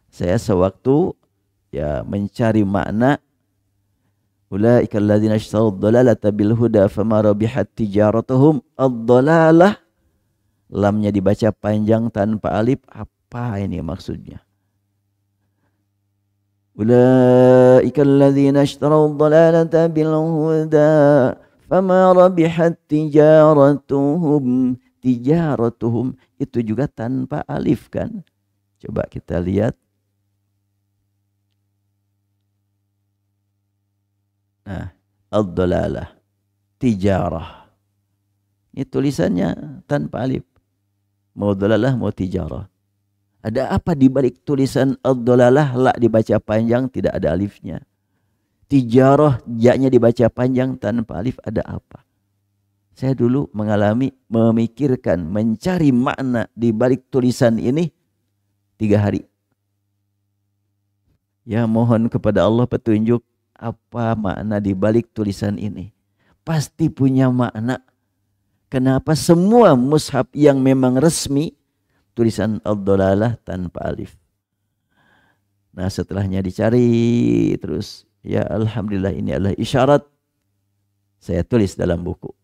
saya sewaktu mencari makna ulaika alladzina ishtaraw ad-dhalalata bil huda fama rabihat tijaratuhum ad-dhalalah. lamnya dibaca panjang tanpa alif. Apa ini maksudnya? Ulaika alladzina ishtaraw dhalalata bil huda fama rabihat tijaratuhum. Tijaratuhum itu juga tanpa alif kan? Coba kita lihat. Nah, ad-dhalalah, tijarah. Ini tulisannya tanpa alif. Mau dhalalah, mau tijarah. Ada apa di balik tulisan ad-dhalalah, la dibaca panjang tidak ada alifnya. Tijarah, ja-nya dibaca panjang tanpa alif, ada apa? Saya dulu mengalami, memikirkan, mencari makna di balik tulisan ini 3 hari. Ya mohon kepada Allah petunjuk apa makna di balik tulisan ini. Pasti punya makna. Kenapa semua mushaf yang memang resmi tulisan ad-dhalalah tanpa alif. Nah setelahnya dicari terus. Ya alhamdulillah ini adalah isyarat. Saya tulis dalam buku.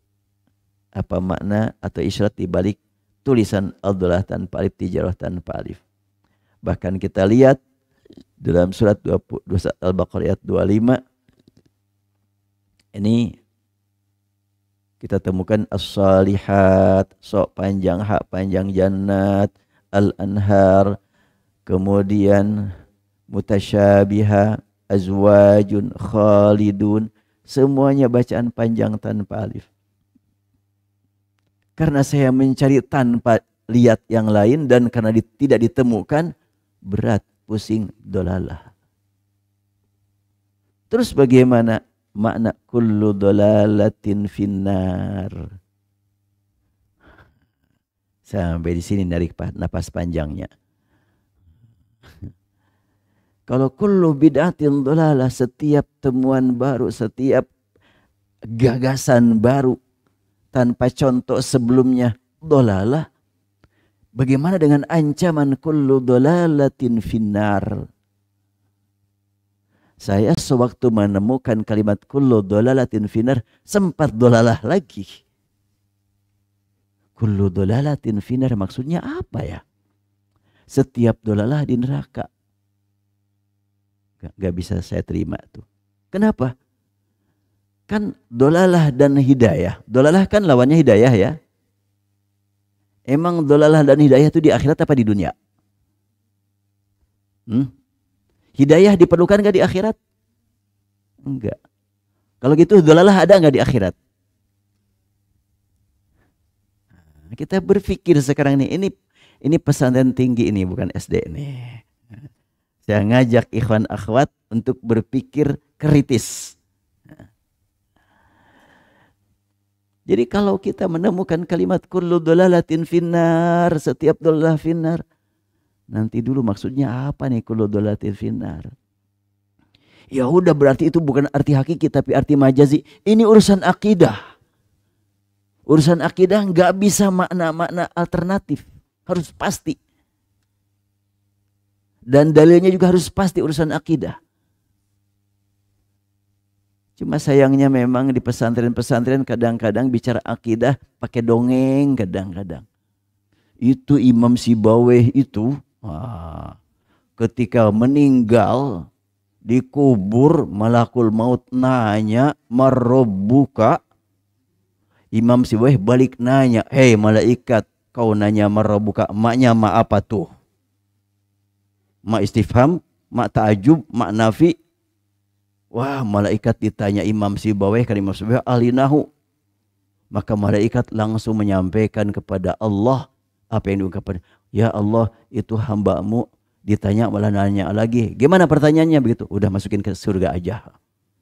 Apa makna atau isyarat di balik tulisan ad-dhalalah tanpa alif, tijarah tanpa alif. Bahkan kita lihat dalam surat Al-Baqarah ayat 25. Ini kita temukan as-salihat, sok panjang, hak panjang, jannat, al-anhar, kemudian mutasyabiha, azwajun, khalidun, semuanya bacaan panjang tanpa alif. Karena saya mencari tanpa lihat yang lain dan karena tidak ditemukan, berat, pusing, dolalah. Terus bagaimana makna kullu dolalatin finnar? Sampai di sini narik napas panjangnya. Kalau kullu bid'atin dolalah, setiap temuan baru, setiap gagasan baru tanpa contoh sebelumnya dolalah. Bagaimana dengan ancaman kullu dolalatin finnar? Saya sewaktu menemukan kalimat kullu dolalatin finnar sempat dolalah lagi. Kullu dolalatin finnar maksudnya apa ya? Setiap dolalah di neraka. Gak bisa saya terima tuh. Kenapa? Kan dolalah dan hidayah. Dolalah kan lawannya hidayah ya. Emang dolalah dan hidayah itu di akhirat apa di dunia? Hidayah diperlukan gak di akhirat? Enggak. Kalau gitu dolalah ada gak di akhirat? Kita berpikir sekarang nih, ini pesantren tinggi ini, bukan SD nih. Saya ngajak ikhwan akhwat untuk berpikir kritis. Jadi kalau kita menemukan kalimat kullu dolalatin finnar, setiap dolalah finnar, nanti dulu maksudnya apa nih kullu dolalatin finnar? Ya udah berarti itu bukan arti hakiki tapi arti majazi. Ini urusan akidah. Urusan akidah nggak bisa makna-makna alternatif, harus pasti. Dan dalilnya juga harus pasti urusan akidah. Cuma sayangnya memang di pesantren-pesantren kadang-kadang bicara akidah pakai dongeng kadang-kadang. Itu Imam Sibaweh itu ketika meninggal dikubur malakul maut nanya marrabbuka. Imam Sibaweh balik nanya, hei malaikat kau nanya marrabbuka, maknya ma apa tuh? Ma istifham, ma ta'ajub, ma nafi. Wah, malaikat ditanya Imam Sibaweh, kan Imam Sibaweh alinahu. Maka malaikat langsung menyampaikan kepada Allah apa yang diungkapkan. Ya Allah, itu hambamu ditanya malah nanya lagi. Gimana pertanyaannya begitu? Udah masukin ke surga aja.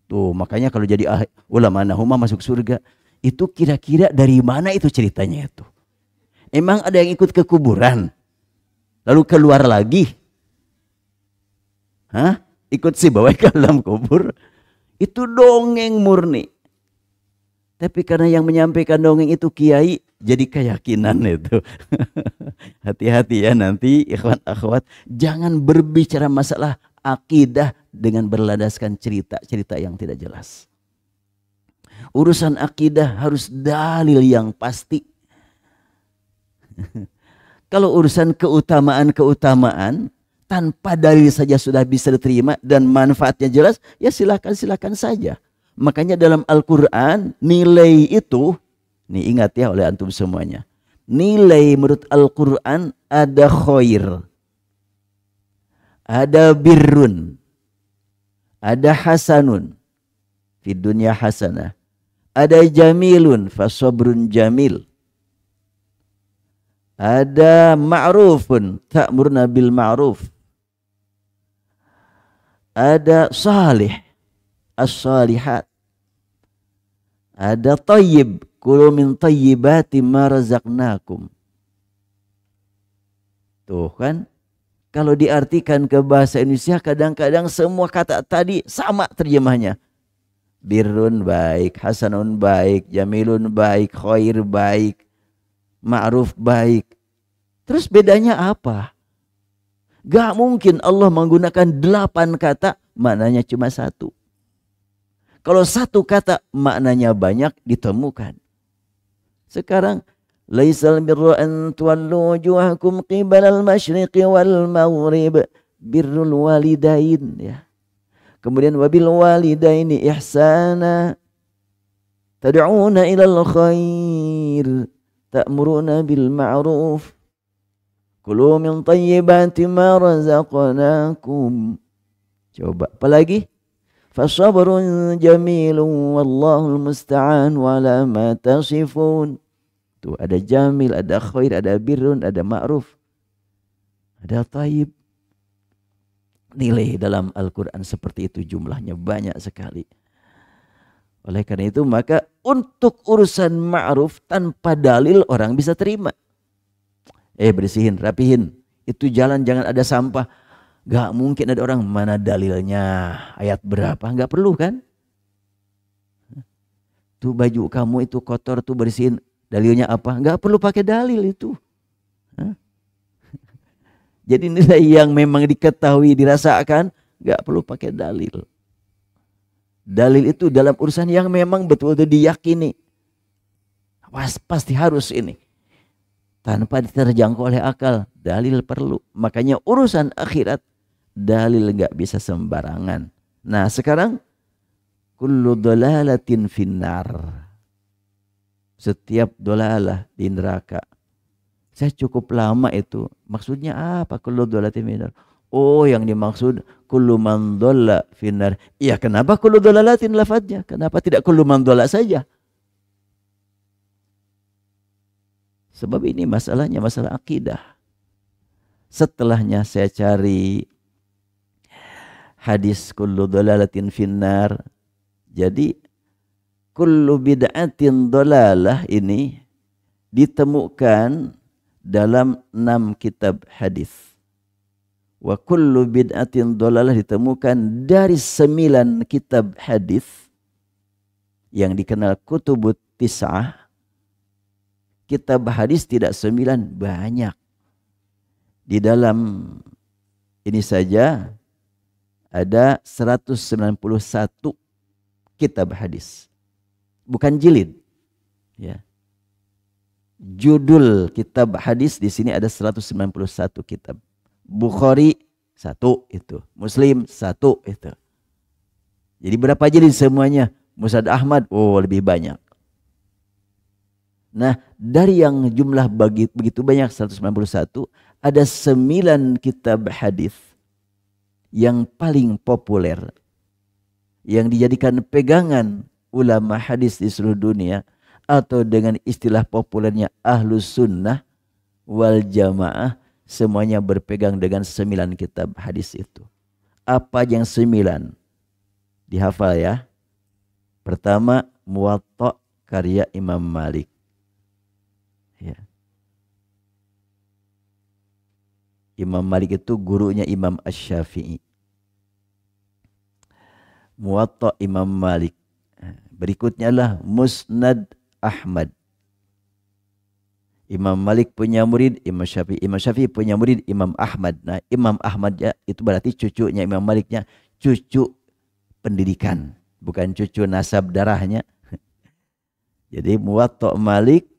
Tuh, makanya kalau jadi ulama nahuma masuk surga, itu kira-kira dari mana itu ceritanya itu? Emang ada yang ikut ke kuburan? Lalu keluar lagi? Hah? Ikut Sibaweh ke dalam kubur? Itu dongeng murni. Tapi karena yang menyampaikan dongeng itu kiai, jadi keyakinan itu. Hati-hati ya nanti ikhwan akhwat, jangan berbicara masalah akidah dengan berlandaskan cerita-cerita yang tidak jelas. Urusan akidah harus dalil yang pasti. Kalau urusan keutamaan-keutamaan tanpa dalil saja sudah bisa diterima dan manfaatnya jelas, ya silakan saja. Makanya dalam Al-Quran nilai itu, nih ingat ya oleh antum semuanya, nilai menurut Al-Quran ada khair, ada birrun, ada hasanun, fi dunya hasanah, ada jamilun, fasobrun jamil, ada ma'rufun, ta'murna bil ma'ruf, ada salih, as-salihat, ada tayyib, kulu min tayyibati ma razaqnakum. Tuh kan, kalau diartikan ke bahasa Indonesia kadang-kadang semua kata tadi sama terjemahnya. Birrun baik, hasanun baik, jamilun baik, khair baik, ma'ruf baik. Terus bedanya apa? Gak mungkin Allah menggunakan 8 kata, maknanya cuma 1. Kalau 1 kata, maknanya banyak ditemukan. Sekarang, laisal birru an tuwallu wujuhakum qibalal masyriqi wal maghrib, birrul walidain, ya. Kemudian wabil walidaini ihsana, tad'una ilal khair, ta'muruna bil ma'ruf, kulu min tayyibati ma razaqnakum. Coba apalagi? Fasabrun jamilun wallahul musta'an wala ma tasifun. Tuh ada jamil, ada khair, ada birrun, ada ma'ruf, ada tayyib. Nilai dalam Al-Quran seperti itu jumlahnya banyak sekali. Oleh karena itu maka untuk urusan ma'ruf tanpa dalil orang bisa terima. Bersihin, rapihin. Itu jalan jangan ada sampah. Gak mungkin ada orang mana dalilnya, ayat berapa. Gak perlu kan. Tuh baju kamu itu kotor tuh bersihin. Dalilnya apa? Gak perlu pakai dalil itu. Jadi nilai yang memang diketahui, dirasakan, gak perlu pakai dalil. Dalil itu dalam urusan yang memang betul-betul diyakini. Pasti harus ini. Tanpa diterjangkau oleh akal, dalil perlu. Makanya urusan akhirat, dalil gak bisa sembarangan. Nah sekarang, kullu dolalatin finnar. Setiap dolalah di neraka. Saya cukup lama itu. Maksudnya apa? Kullu dolalatin finnar. Oh yang dimaksud kullu man dolla finnar. Iya kenapa kullu dolalatin lafadznya? Kenapa tidak kullu man dolla saja? Sebab ini masalahnya masalah akidah. Setelahnya saya cari hadis kullu dolalatin finnar. Jadi kullu bid'atin dolalah ini ditemukan dalam 6 kitab hadis. Wa kullu bid'atin dolalah ditemukan dari 9 kitab hadis yang dikenal kutubut tis'ah. Kitab hadis tidak 9, banyak. Di dalam ini saja ada 191 kitab hadis. Bukan jilid. Ya. Judul kitab hadis di sini ada 191 kitab. Bukhari 1 itu, Muslim 1 itu. Jadi berapa jilid semuanya? Musnad Ahmad lebih banyak. Nah, dari yang jumlah begitu banyak 191, ada 9 kitab hadis yang paling populer, yang dijadikan pegangan ulama hadis di seluruh dunia, atau dengan istilah populernya ahlus sunnah wal jamaah, semuanya berpegang dengan 9 kitab hadis itu. Apa yang 9? Dihafal ya. Pertama, Muwatta karya Imam Malik. Ya. Imam Malik itu gurunya Imam Asy-Syafi'i. Muwatta Imam Malik. Berikutnya lah Musnad Ahmad. Imam Malik punya murid Imam Syafi'i. Imam Syafi'i punya murid Imam Ahmad. Nah, Imam Ahmad ya, itu berarti cucunya Imam Maliknya, cucu pendidikan, bukan cucu nasab darahnya. Jadi Muwatta Malik,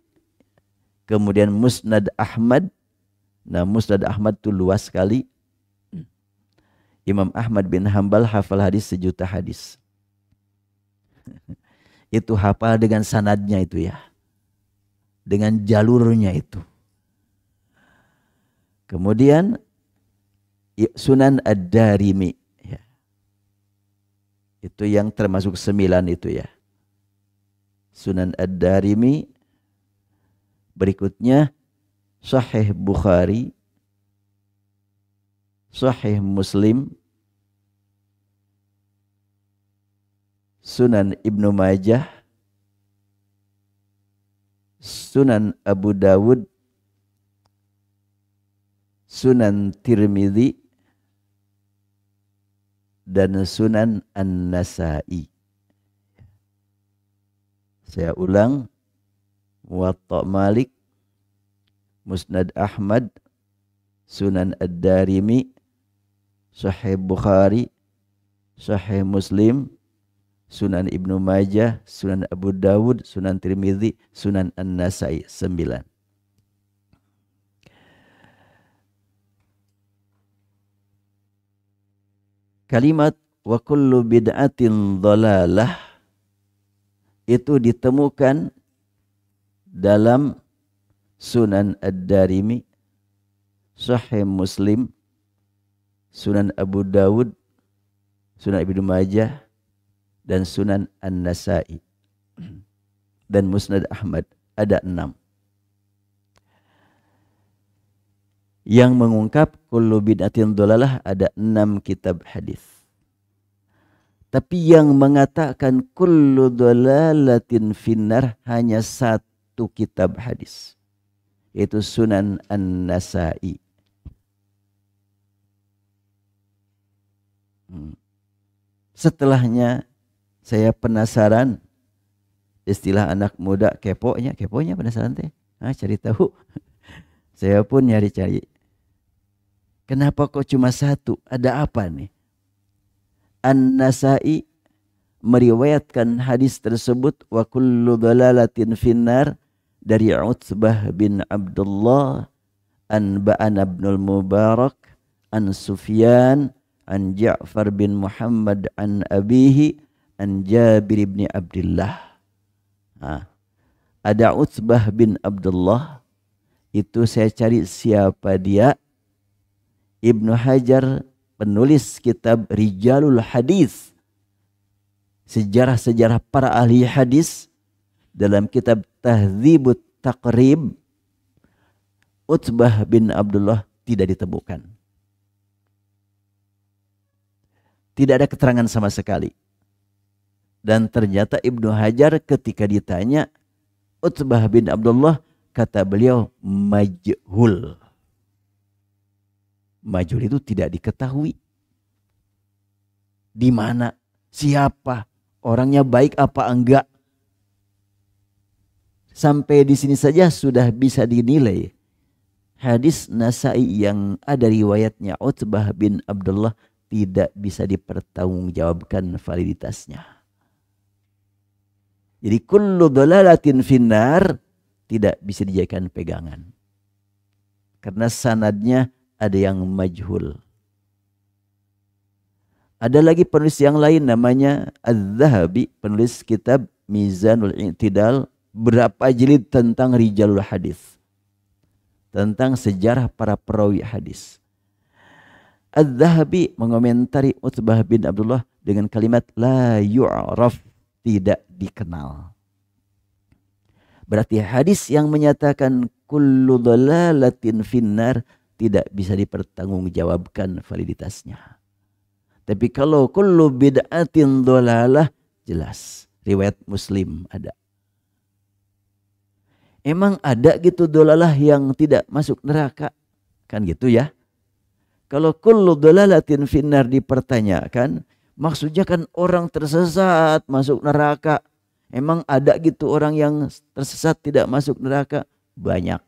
Kemudian Musnad Ahmad. Nah, Musnad Ahmad itu luas sekali. Imam Ahmad bin Hambal hafal hadis 1.000.000 hadis. Itu hafal dengan sanadnya itu ya. Dengan jalurnya itu. Kemudian Sunan Ad-Darimi. Ya. Itu yang termasuk 9 itu ya. Sunan Ad-Darimi. Berikutnya Sahih Bukhari, Sahih Muslim, Sunan Ibnu Majah, Sunan Abu Dawud, Sunan Tirmidzi, dan Sunan An-Nasa'i. Saya ulang, Muwatta Malik, Musnad Ahmad, Sunan Ad-Darimi, Sahih Bukhari, Sahih Muslim, Sunan Ibnu Majah, Sunan Abu Dawud, Sunan Tirmidzi, Sunan An-Nasa'i, 9. Kalimat wa kullu bid'atin dhalalah itu ditemukan dalam Sunan Ad-Darimi, Sahih Muslim, Sunan Abu Dawud, Sunan Ibnu Majah, dan Sunan An-Nasa'i. Dan Musnad Ahmad ada 6. Yang mengungkap kullu bid'atin dhalalah ada 6 kitab hadis. Tapi yang mengatakan kullu dhalalatin finnar hanya 1 kitab hadis. Yaitu Sunan An-Nasa'i. Setelahnya saya penasaran, istilah anak muda keponya penasaran teh, cari tahu. Saya pun nyari-cari. Kenapa kok cuma 1? Ada apa nih? An-Nasa'i meriwayatkan hadis tersebut wa kullu dhalalatin finnar dari Utbah bin Abdullah, an Ba'an ibnul Mubarak, an Sufyan, an Ja'far bin Muhammad, an abihi, an Jabir bin Abdullah. Ada Utbah bin Abdullah, itu saya cari siapa dia. Ibnu Hajar, penulis kitab Rijalul Hadis, sejarah-sejarah para ahli hadis, dalam kitab Tahdzibut Taqrib, Utbah bin Abdullah tidak ditemukan. Tidak ada keterangan sama sekali. Dan ternyata Ibnu Hajar ketika ditanya Utbah bin Abdullah, kata beliau majhul. Majhul itu tidak diketahui. Di mana, siapa, orangnya baik apa enggak. Sampai di sini saja sudah bisa dinilai hadis Nasa'i yang ada riwayatnya Utbah bin Abdullah tidak bisa dipertanggungjawabkan validitasnya. Jadi kullu dhalalatin finnar tidak bisa dijadikan pegangan. Karena sanadnya ada yang majhul. Ada lagi penulis yang lain namanya Az-Zahabi, penulis kitab Mizanul I'tidal, berapa jilid tentang rijalul hadis, tentang sejarah para perawi hadis. Az-Zahabi mengomentari Utbah bin Abdullah dengan kalimat la yu'raf, tidak dikenal. Berarti hadis yang menyatakan kullu dhalalatin finnar tidak bisa dipertanggungjawabkan validitasnya. Tapi kalau kullu bid'atin dhalalah, jelas riwayat Muslim ada. Emang ada gitu dhalalah yang tidak masuk neraka? Kan gitu ya. Kalau kullu dhalalatin finnar dipertanyakan, maksudnya kan orang tersesat masuk neraka. Emang ada gitu orang yang tersesat tidak masuk neraka? Banyak.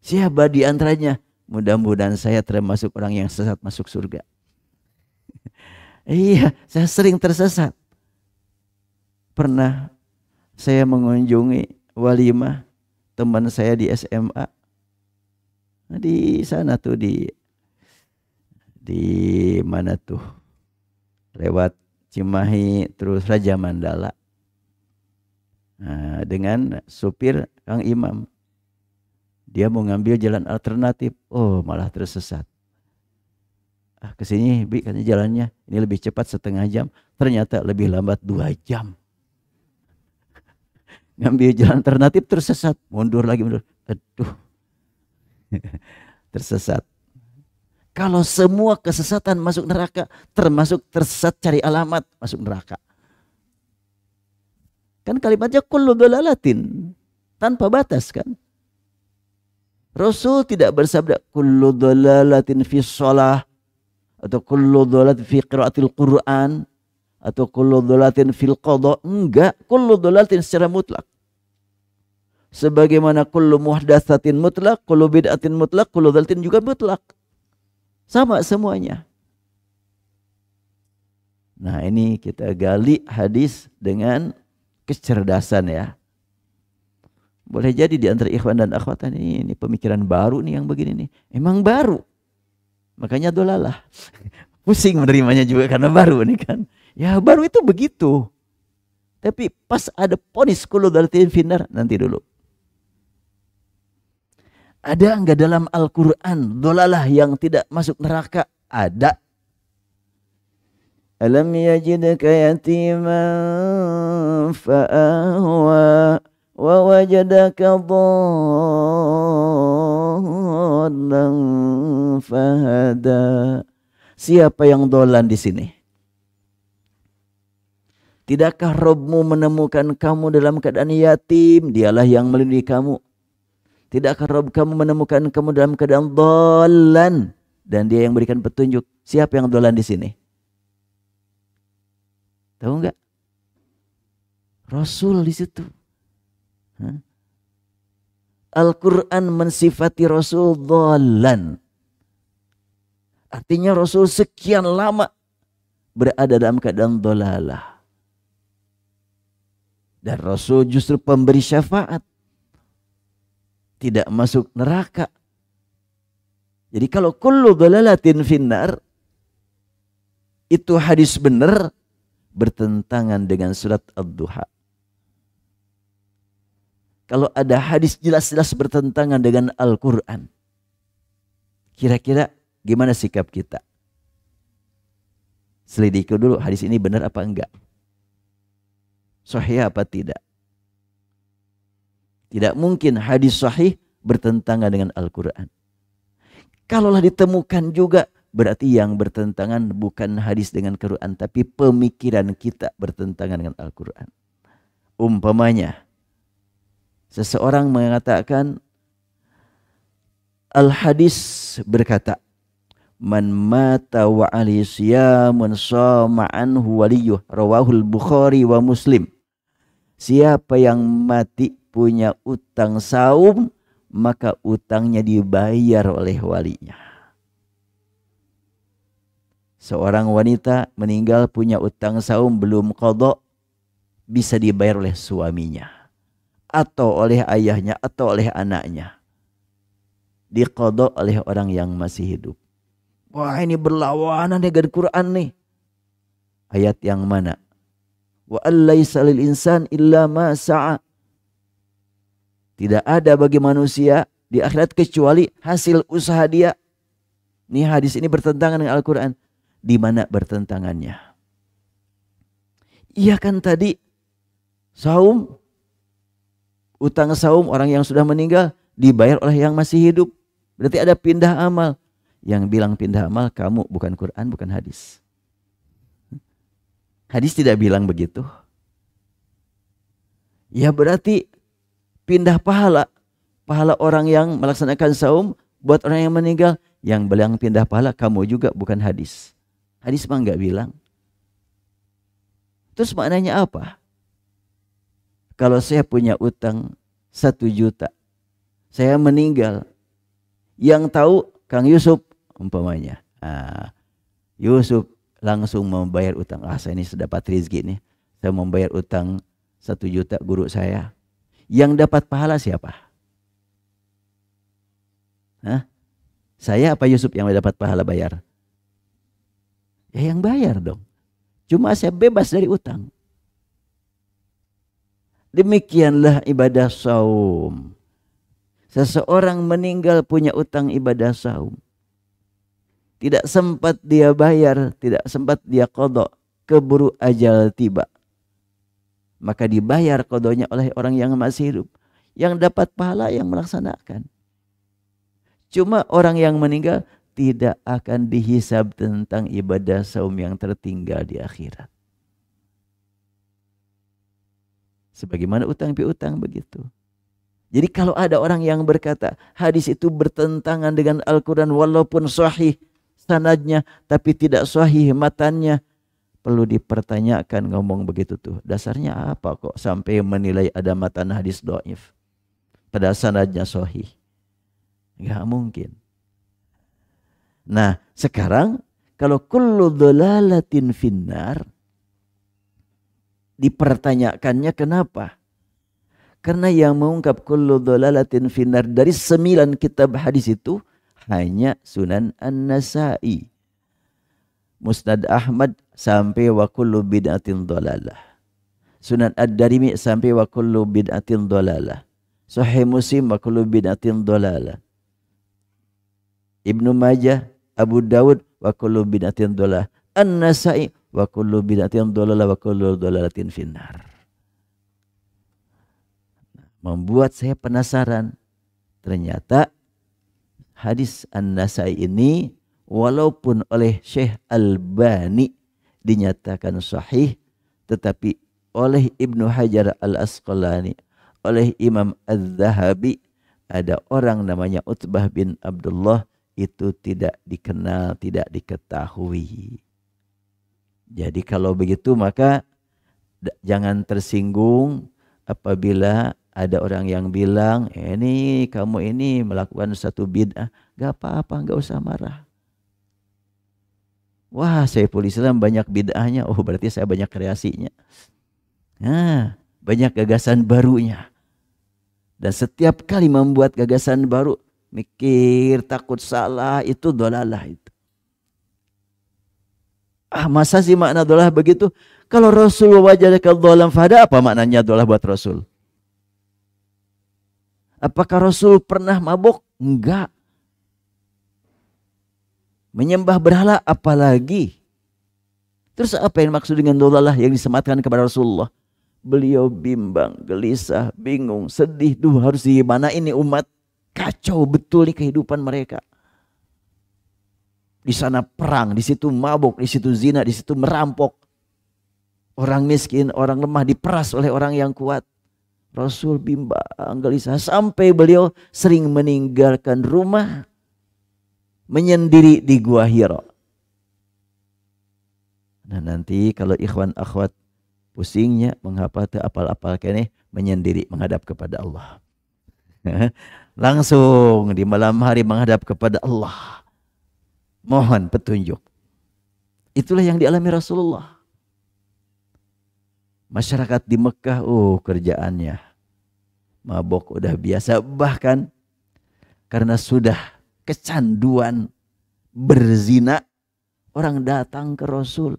Siapa di antaranya? Mudah-mudahan saya termasuk orang yang sesat masuk surga. Iya, saya sering tersesat. Pernah saya mengunjungi walimah teman saya di SMA. Di sana tuh di mana tuh? Lewat Cimahi terus Raja Mandala. Nah, dengan supir Kang Imam. Dia mau ngambil jalan alternatif. Oh, malah tersesat. Kesini Bi katanya jalannya ini lebih cepat 1/2 jam. Ternyata lebih lambat 2 jam. Ngambil jalan alternatif tersesat. Mundur lagi mundur. Aduh. Tersesat. Kalau semua kesesatan masuk neraka, termasuk tersesat cari alamat masuk neraka. Kan kalimatnya kullu dhalalatin, tanpa batas kan. Rasul tidak bersabda kullu dhalalatin fi shalah atau kullu dhalalatin fi qiraatil Quran atau kullu dhalalatin fil qada. Enggak, kullu dhalalatin secara mutlak. Sebagaimana kullu muhdatsatin mutlak, kullu bid'atin mutlak, kullu dhalalatin juga mutlak. Sama semuanya. Nah, ini kita gali hadis dengan kecerdasan ya. Boleh jadi di antara ikhwan dan akhwat ini pemikiran baru nih yang begini nih. Emang baru. Makanya dolalah. Pusing menerimanya juga karena baru nih kan. Ya baru itu begitu. Tapi pas ada ponis kullu dzalatin finnar, nanti dulu. Ada enggak dalam Al-Quran dolalah yang tidak masuk neraka? Ada. Alam yajidka yatiman fa'ahwa wa wajadaka dhallan fahada. Siapa yang dolan di sini? Tidakkah Rabbmu menemukan kamu dalam keadaan yatim? Dialah yang melindungi kamu. Tidakkah Rabb kamu menemukan kamu dalam keadaan dhallan? Dan dia yang berikan petunjuk. Siapa yang dolan di sini? Tahu enggak? Rasul di situ. Al-Quran mensifati Rasul dhallan. Artinya Rasul sekian lama berada dalam keadaan dhalalah. Dan Rasul justru pemberi syafaat. Tidak masuk neraka. Jadi kalau kullu dhalalatin finnar, itu hadis benar bertentangan dengan surat Ad-Duha. Kalau ada hadis jelas-jelas bertentangan dengan Al-Quran, kira-kira gimana sikap kita? Selidiki dulu hadis ini benar apa enggak? Sahih apa tidak? Tidak mungkin hadis sahih bertentangan dengan Al-Quran. Kalaulah ditemukan juga, berarti yang bertentangan bukan hadis dengan Quran, tapi pemikiran kita bertentangan dengan Al-Quran. Umpamanya, seseorang mengatakan, Al-Hadis berkata, Man mata wa ali siyamun sama anhu waliyuh, rawahul Bukhari wa Muslim. Siapa yang mati punya utang saum, maka utangnya dibayar oleh walinya. Seorang wanita meninggal punya utang saum belum qadha, bisa dibayar oleh suaminya atau oleh ayahnya atau oleh anaknya. Diqadha oleh orang yang masih hidup. Wah, ini berlawanan dengan Quran nih. Ayat yang mana? Wa allaisa lil insan illa ma sa'a. Tidak ada bagi manusia di akhirat kecuali hasil usaha dia. Ini hadis ini bertentangan dengan Al-Quran. Di mana bertentangannya? Iya kan tadi saum, utang saum orang yang sudah meninggal dibayar oleh yang masih hidup. Berarti ada pindah amal. Yang bilang pindah amal kamu, bukan Quran, bukan hadis. Hadis tidak bilang begitu. Ya berarti pindah pahala. Pahala orang yang melaksanakan saum buat orang yang meninggal. Yang bilang pindah pahala kamu juga, bukan hadis. Hadis mah enggak bilang. Terus maknanya apa? Kalau saya punya utang 1 juta. Saya meninggal. Yang tahu Kang Yusuf umpamanya. Yusuf langsung membayar utang. Saya ini sudah dapat rezeki nih. Saya membayar utang 1 juta guru saya. Yang dapat pahala siapa? Hah? Saya apa Yusuf yang dapat pahala bayar? Ya yang bayar dong. Cuma saya bebas dari utang. Demikianlah ibadah saum. Seseorang meninggal punya utang ibadah saum. Tidak sempat dia bayar, tidak sempat dia qadha, keburu ajal tiba. Maka dibayar qadanya oleh orang yang masih hidup. Yang dapat pahala yang melaksanakan. Cuma orang yang meninggal tidak akan dihisab tentang ibadah saum yang tertinggal di akhirat. Sebagaimana utang piutang begitu. Jadi kalau ada orang yang berkata hadis itu bertentangan dengan Al-Quran walaupun sahih sanadnya tapi tidak sahih matannya, perlu dipertanyakan ngomong begitu tuh. Dasarnya apa kok sampai menilai ada matan hadis dhaif pada sanadnya sahih? Enggak mungkin. Nah, sekarang kalau kullu dhalalatin finnar, dipertanyakannya kenapa? Karena yang mengungkap kullu dhalalatin finnar dari 9 kitab hadis itu hanya Sunan An-Nasa'i. Musnad Ahmad sampai wa kullu bid'atin dhalalah. Sunan Ad-Darimi sampai wa kullu bid'atin dhalalah. Sahih Muslim wa kullu bid'atin dhalalah. Ibnu Majah, Abu Dawud wa kullu bid'atin dhalalah. An-Nasa'i wa kullu bid'atin dhalalah wa kullu dhalalatin finnar. Membuat saya penasaran. Ternyata hadis An-Nasa'i ini walaupun oleh Syekh Albani dinyatakan sahih, tetapi oleh Ibnu Hajar Al-Asqalani, oleh Imam Az-Zahabi, ada orang namanya Utbah bin Abdullah itu tidak dikenal, tidak diketahui. Jadi kalau begitu maka jangan tersinggung apabila ada orang yang bilang, ini kamu ini melakukan satu bid'ah. Gak apa-apa, gak usah marah. Wah, Saiful Islam banyak bid'ahnya. Oh, berarti saya banyak kreasinya. Nah, banyak gagasan barunya. Dan setiap kali membuat gagasan baru, mikir takut salah, itu dhalalah itu. Ah, masa sih makna dhalalah begitu? Kalau Rasul wajadaka dhalam fahada, apa maknanya dhalalah buat Rasul? Apakah Rasul pernah mabuk? Enggak. Menyembah berhala apalagi? Terus apa yang maksud dengan dhalalah yang disematkan kepada Rasulullah? Beliau bimbang, gelisah, bingung, sedih. Duh, harus gimana ini umat? Kacau betul nih kehidupan mereka. Di sana perang, di situ mabuk, di situ zina, di situ merampok. Orang miskin, orang lemah diperas oleh orang yang kuat. Rasul bimbang, gelisah, sampai beliau sering meninggalkan rumah, menyendiri di Gua Hira. Nah nanti kalau ikhwan akhwat pusingnya menghafal apal-apal kene, menyendiri menghadap kepada Allah. Langsung di malam hari menghadap kepada Allah. Mohon petunjuk. Itulah yang dialami Rasulullah. Masyarakat di Mekah, kerjaannya mabok udah biasa. Bahkan karena sudah kecanduan berzina, orang datang ke Rasul.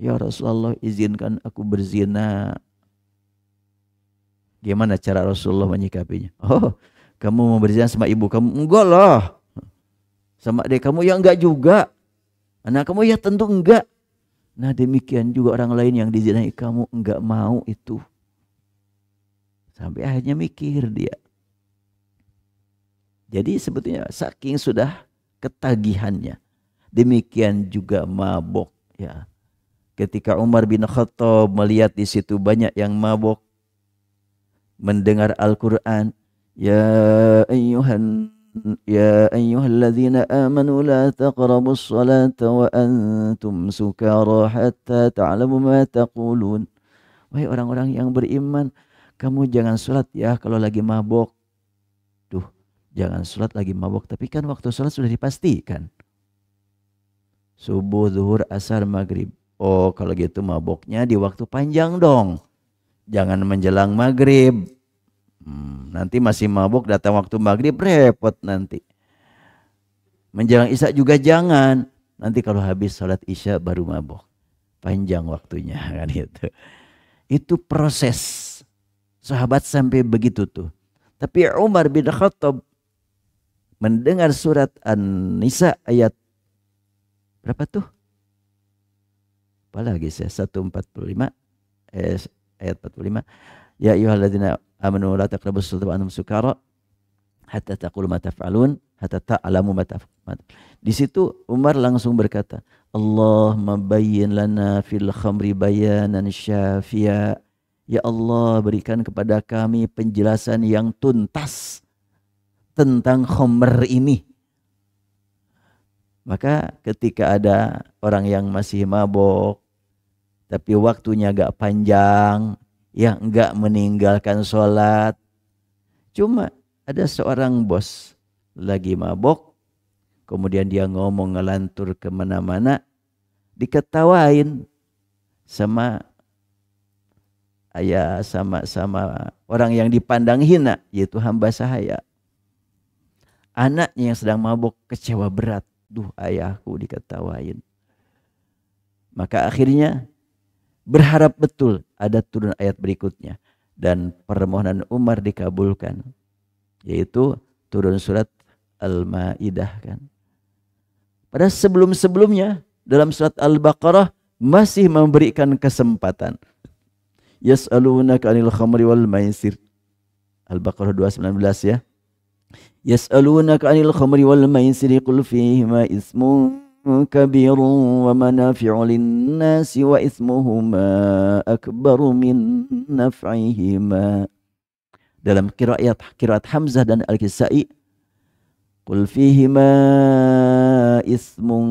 Ya Rasulullah, izinkan aku berzina. Gimana cara Rasulullah menyikapinya? Oh, kamu mau berzina sama ibu kamu? Enggak lah. Sama adik kamu? Ya enggak juga. Anak kamu? Ya tentu enggak. Nah demikian juga orang lain yang dizinai kamu enggak mau itu. Sampai akhirnya mikir dia. Jadi sebetulnya saking sudah ketagihannya. Demikian juga mabok ya. Ketika Umar bin Khattab melihat di situ banyak yang mabok, mendengar Al-Quran, ya ayyuhalladzina amanu la taqrabus salata wa antum sukara hatta ta'lamu ma taqulun. Wahai orang-orang yang beriman, kamu jangan salat ya kalau lagi mabok. Duh, jangan salat lagi mabok, tapi kan waktu salat sudah dipastikan. Subuh, zuhur, asar, maghrib. Oh, kalau gitu maboknya di waktu panjang dong. Jangan menjelang maghrib. Nanti masih mabuk, datang waktu maghrib repot nanti. Menjelang isya juga jangan. Nanti kalau habis sholat isya baru mabuk. Panjang waktunya kan gitu. Itu proses. Sahabat sampai begitu tuh. Tapi Umar bin Khattab mendengar surat An-Nisa ayat berapa tuh? Apalagi saya 145 ayat 45. Ya ayyuhalladzina amanu la taqrabus salata wa antum sukara hatta taqulu ma taf'alun hatta ta'lamu ma taf'alun. Di situ Umar langsung berkata, Allahumma bayyin lana fil khamri bayanan syafiya. Ya Allah, berikan kepada kami penjelasan yang tuntas tentang khamr ini. Maka ketika ada orang yang masih mabuk, tapi waktunya agak panjang, yang enggak meninggalkan sholat. Cuma ada seorang bos lagi mabuk, kemudian dia ngomong ngelantur kemana-mana, diketawain sama sama orang yang dipandang hina, yaitu hamba sahaya. Anaknya yang sedang mabuk kecewa berat. Duh, ayahku diketawain. Maka akhirnya berharap betul ada turun ayat berikutnya. Dan permohonan Umar dikabulkan. Yaitu turun surat Al-Ma'idah kan. Pada sebelum-sebelumnya dalam surat Al-Baqarah masih memberikan kesempatan. Yas'alunaka 'anil khamri wal maisir. Al-Baqarah 219 ya. Yas'alunaka 'anil khamri wal maisir qul fihima ismun kabirun wa manafi'u lin-nasi wa ismuhuma akbaru min naf'ihima. Dalam qiraat Hamzah dan Al-Kisai, qul fihima ismun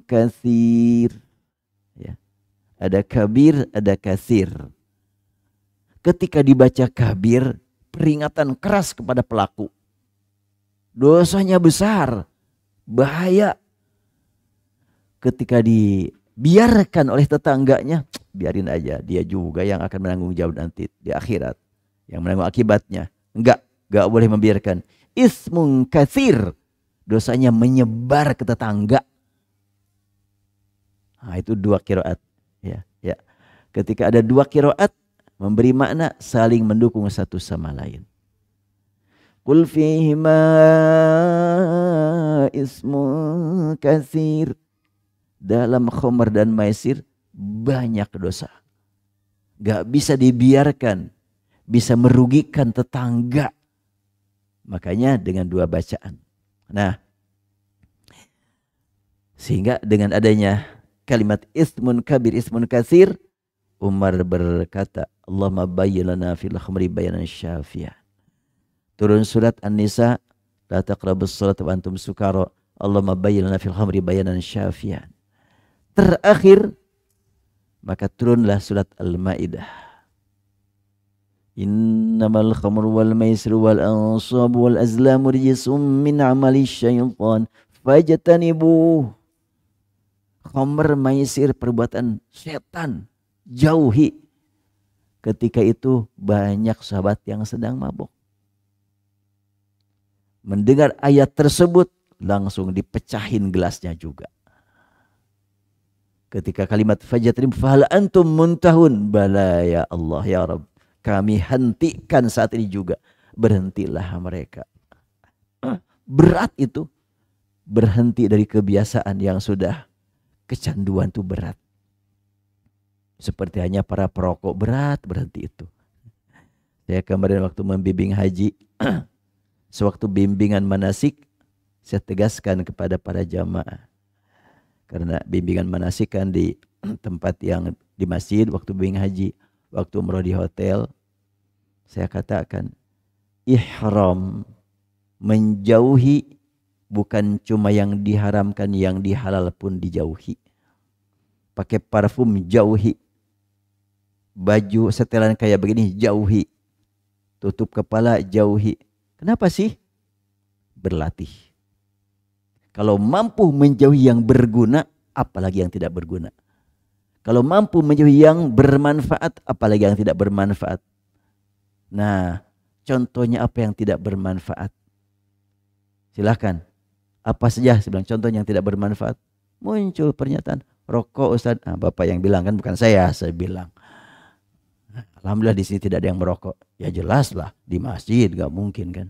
katsir. Ya. Ada kabir, ada katsir. Ketika dibaca kabir, peringatan keras kepada pelaku. Dosanya besar, bahaya. Ketika dibiarkan oleh tetangganya, biarin aja, dia juga yang akan menanggung jawab nanti di akhirat. Yang menanggung akibatnya. Enggak boleh membiarkan. Ismun katsir, dosanya menyebar ke tetangga. Nah, itu dua qiraat. Ya. Ketika ada dua qiraat, memberi makna saling mendukung satu sama lain. Qul fihima ismun katsir. Dalam khamr dan maisir banyak dosa. Gak bisa dibiarkan. Bisa merugikan tetangga. Makanya dengan dua bacaan. Nah, sehingga dengan adanya kalimat ismun kabir, ismun katsir, Umar berkata, Allahumma bayyin lana fil khamri bayanan syafiyan. Turun surat An-Nisa, la taqrabus salata wa antum sukara, Allahumma bayyin lana fil khamri bayanan syafiyan. Terakhir, maka turunlah surat Al-Ma'idah. Innamal khamru wal maisiru wal ansabu wal azlamu rijsum min amali syaitan fajtanibuh. Khamr, maisir, perbuatan setan, jauhi. Ketika itu banyak sahabat yang sedang mabuk. Mendengar ayat tersebut langsung dipecahin gelasnya juga. Ketika kalimat fajatrim fahal antum muntahun, bala ya Allah ya Rabb, kami hentikan saat ini juga. Berhentilah mereka. Berat itu. Berhenti dari kebiasaan yang sudah kecanduan itu berat. Seperti hanya para perokok, berat berhenti itu. Saya kemarin waktu membimbing haji, sewaktu bimbingan manasik, saya tegaskan kepada para jamaah. Karena bimbingan manasik kan di tempat yang di masjid, waktu bimbing haji, waktu umroh di hotel, saya katakan, ihram, menjauhi, bukan cuma yang diharamkan, yang dihalal pun dijauhi. Pakai parfum, jauhi. Baju setelan kayak begini, jauhi. Tutup kepala, jauhi. Kenapa sih? Berlatih. Kalau mampu menjauhi yang berguna, apalagi yang tidak berguna. Kalau mampu menjauhi yang bermanfaat, apalagi yang tidak bermanfaat. Nah, contohnya apa yang tidak bermanfaat? Silahkan. Apa saja saya bilang contoh yang tidak bermanfaat. Muncul pernyataan rokok Ustaz. Ah, Bapak yang bilang kan bukan saya bilang. Alhamdulillah di sini tidak ada yang merokok. Ya jelas lah di masjid gak mungkin kan.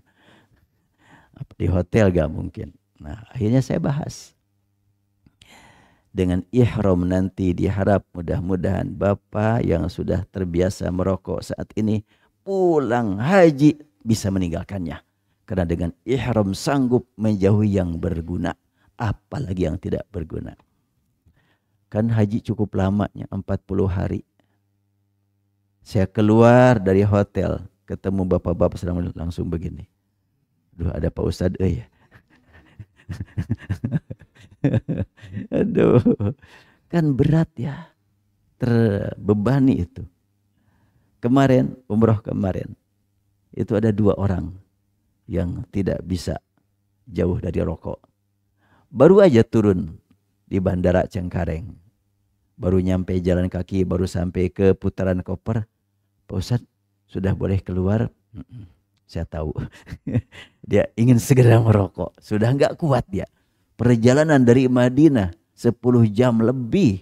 Di hotel gak mungkin. Nah akhirnya saya bahas. Dengan ihram nanti diharap mudah-mudahan Bapak yang sudah terbiasa merokok saat ini pulang haji bisa meninggalkannya. Karena dengan ihram sanggup menjauhi yang berguna. Apalagi yang tidak berguna. Kan haji cukup lamanya 40 hari. Saya keluar dari hotel, ketemu bapak-bapak sedang langsung begini. Aduh, ada Pak Ustadz, ya. Aduh, kan berat ya, terbebani itu. Kemarin, umroh kemarin, itu ada 2 orang yang tidak bisa jauh dari rokok. Baru aja turun di Bandara Cengkareng. Baru nyampe jalan kaki, baru sampai ke putaran koper. Pak Ustadz, sudah boleh keluar? Saya tahu. Dia ingin segera merokok. Sudah enggak kuat dia. Perjalanan dari Madinah 10 jam lebih.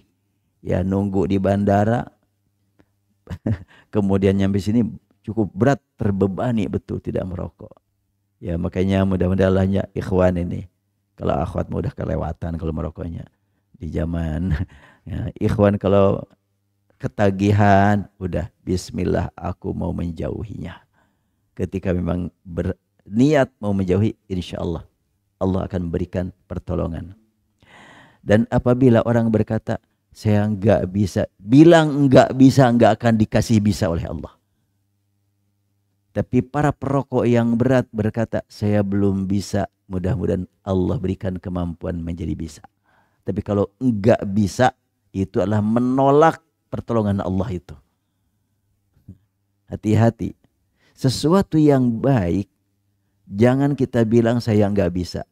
Ya nunggu di bandara. Kemudian nyampe sini cukup berat, terbebani betul tidak merokok. Ya makanya mudah-mudahan ya ikhwan ini. Kalau akhwat mudah kelewatan kalau merokoknya. Di zaman ya, ikhwan kalau ketagihan, udah bismillah aku mau menjauhinya. Ketika memang berniat mau menjauhi, insya Allah Allah akan berikan pertolongan. Dan apabila orang berkata saya enggak bisa, bilang enggak bisa, enggak akan dikasih bisa oleh Allah. Tapi para perokok yang berat berkata saya belum bisa, mudah-mudahan Allah berikan kemampuan menjadi bisa. Tapi kalau enggak bisa, itu adalah menolak pertolongan Allah itu. Hati-hati. Sesuatu yang baik, jangan kita bilang saya enggak bisa.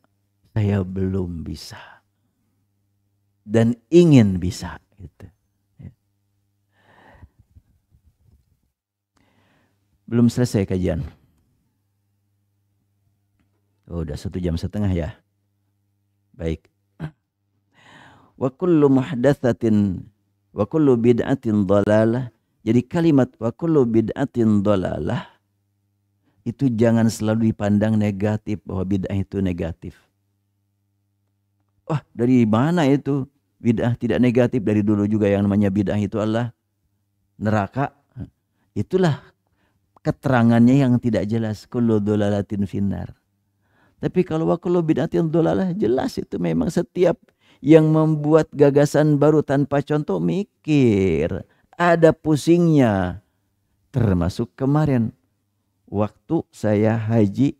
Saya belum bisa. Dan ingin bisa. Gitu. Belum selesai kajian. Oh, udah 1,5 jam ya. Baik. Wa kullu muhdatsatin wa kullu bid'atin dhalalah. Jadi kalimat wa kullu bid'atin dhalalah itu jangan selalu dipandang negatif, bahwa bid'ah itu negatif. Wah, dari mana itu? Bid'ah tidak negatif, dari dulu juga yang namanya bid'ah itu adalah neraka. Itulah keterangannya yang tidak jelas. Kullu dhalalatin finnar. Tapi kalau wa kullu bid'atin dhalalah jelas, itu memang setiap yang membuat gagasan baru tanpa contoh mikir. Ada pusingnya. Termasuk kemarin waktu saya haji,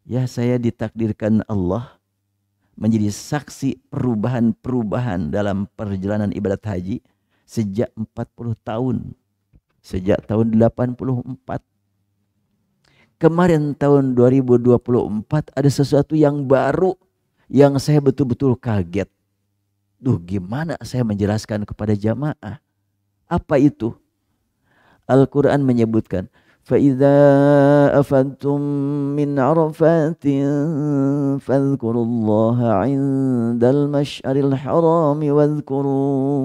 ya saya ditakdirkan Allah menjadi saksi perubahan-perubahan dalam perjalanan ibadat haji sejak 40 tahun. Sejak tahun 84. Kemarin tahun 2024 ada sesuatu yang baru yang saya betul-betul kaget. Duh, gimana saya menjelaskan kepada jamaah? Apa itu? Al-Quran menyebutkan, فَإِذَا أَفَدْتُم مِّنْ عَرَفَاتٍ فَاذْكُرُوا اللَّهَ عِندَ الْمَشْعَرِ الْحَرَامِ وَاذْكُرُوا.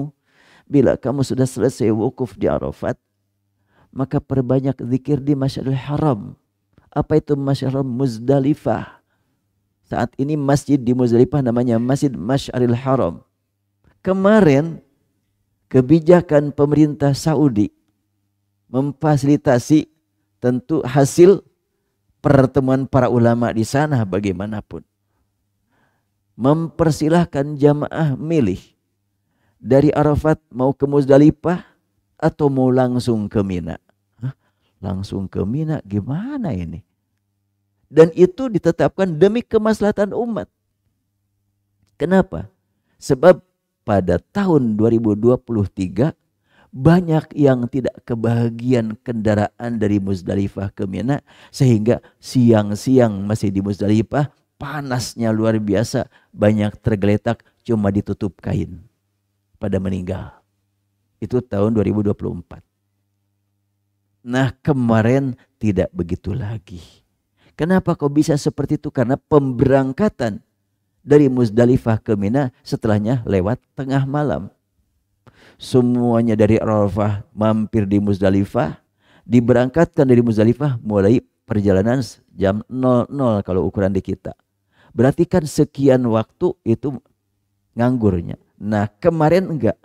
Bila kamu sudah selesai wukuf di Arafat, maka perbanyak zikir di Masyaril Haram. Apa itu Masyaril Muzdalifah? Saat ini masjid di Muzdalifah namanya Masjid Masyaril Haram. Kemarin kebijakan pemerintah Saudi memfasilitasi tentu hasil pertemuan para ulama di sana bagaimanapun. Mempersilahkan jamaah milih dari Arafat mau ke Muzdalifah atau mau langsung ke Mina. Hah? Langsung ke Mina gimana ini? Dan itu ditetapkan demi kemaslahatan umat. Kenapa? Sebab pada tahun 2023 banyak yang tidak kebahagiaan kendaraan dari Muzdalifah ke Mina, sehingga siang-siang masih di Muzdalifah panasnya luar biasa, banyak tergeletak cuma ditutup kain pada meninggal. Itu tahun 2024. Nah kemarin tidak begitu lagi. Kenapa kok bisa seperti itu? Karena pemberangkatan dari Muzdalifah ke Mina setelahnya lewat tengah malam. Semuanya dari Arafah mampir di Muzdalifah, diberangkatkan dari Muzdalifah mulai perjalanan jam 00 kalau ukuran di kita. Berarti kan sekian waktu itu nganggurnya. Nah kemarin enggak.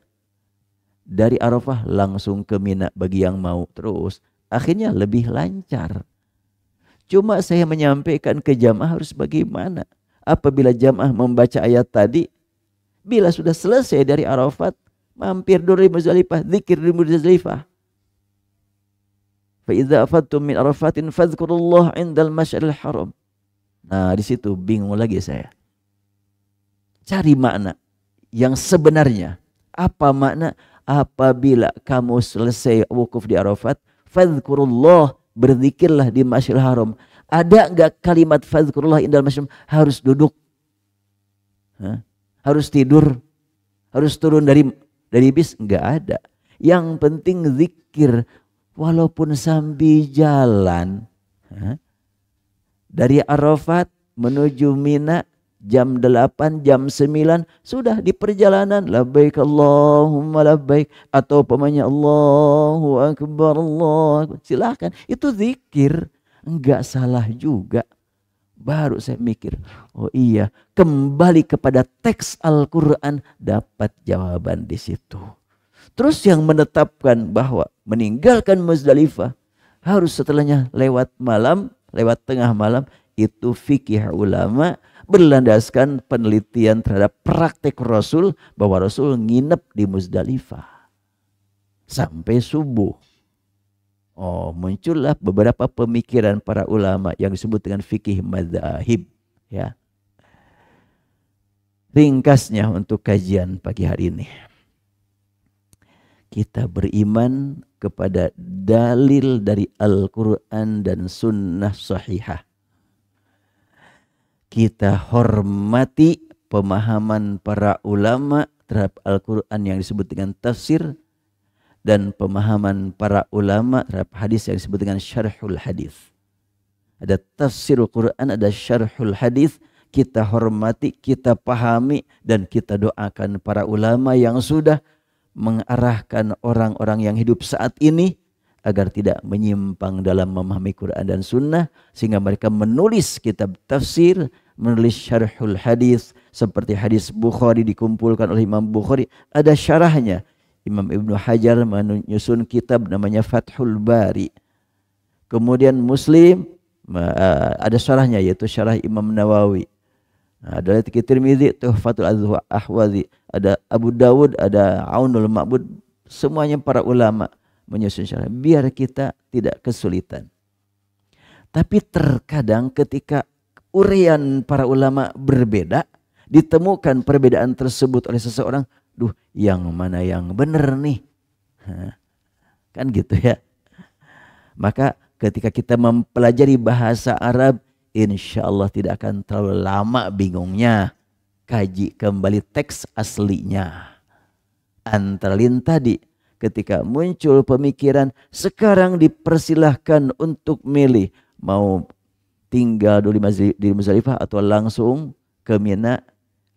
Dari Arafah langsung ke Mina bagi yang mau terus. Akhirnya lebih lancar. Cuma saya menyampaikan ke jamaah harus bagaimana. Apabila jamaah membaca ayat tadi, bila sudah selesai dari Arafat, mampir dulu di Muzdalifah, zikir di Muzdalifah. Fa idza afadtum min Arafatin fadhkurullah 'indal masy'aril haram. Nah, di situ bingung lagi saya. Cari makna yang sebenarnya. Apa makna? Apabila kamu selesai wukuf di Arafat, fadhkurullah, berzikirlah di Masjidil Haram. Ada enggak kalimat fadhkurullah indal masjid? Harus duduk, harus tidur, harus turun dari bis? Enggak ada. Yang penting zikir walaupun sambil jalan. Dari Arafat menuju Mina jam 8, jam 9 sudah di perjalanan labbaik Allahumma labbaik atau pemanya Allahu Akbar Allah. Silahkan, itu zikir, enggak salah juga. Baru saya mikir, oh iya, kembali kepada teks Al-Quran dapat jawaban di situ. Terus yang menetapkan bahwa meninggalkan Muzdalifah harus setelahnya lewat malam, lewat tengah malam, itu fikih ulama berlandaskan penelitian terhadap praktek Rasul bahwa Rasul nginep di Muzdalifah sampai subuh. Oh, muncullah beberapa pemikiran para ulama yang disebut dengan fikih madzhab, ya. Ringkasnya untuk kajian pagi hari ini, kita beriman kepada dalil dari Al-Quran dan Sunnah Sahihah. Kita hormati pemahaman para ulama terhadap Al-Quran yang disebut dengan tafsir, dan pemahaman para ulama terhadap hadis yang disebut dengan syarhul hadis. Ada tafsirul Quran, ada syarhul hadis. Kita hormati, kita pahami, dan kita doakan para ulama yang sudah mengarahkan orang-orang yang hidup saat ini agar tidak menyimpang dalam memahami Quran dan Sunnah, sehingga mereka menulis kitab tafsir, menulis syarhul hadis. Seperti hadis Bukhari dikumpulkan oleh Imam Bukhari, ada syarahnya. Imam Ibnu Hajar menyusun kitab namanya Fathul Bari. Kemudian Muslim ada syarahnya, yaitu syarah Imam Nawawi. Ada Tirmidzi, Tuhfatul Ahwazi, ada Abu Dawud, ada Aunul Ma'bud. Semuanya para ulama menyusun syarah biar kita tidak kesulitan. Tapi terkadang ketika uraian para ulama berbeda, ditemukan perbedaan tersebut oleh seseorang, yang mana yang benar nih? Kan gitu ya. Maka ketika kita mempelajari bahasa Arab, insya Allah tidak akan terlalu lama bingungnya. Kaji kembali teks aslinya. Antara lain tadi, ketika muncul pemikiran, sekarang dipersilahkan untuk milih mau tinggal di Muzdalifah atau langsung ke Mina.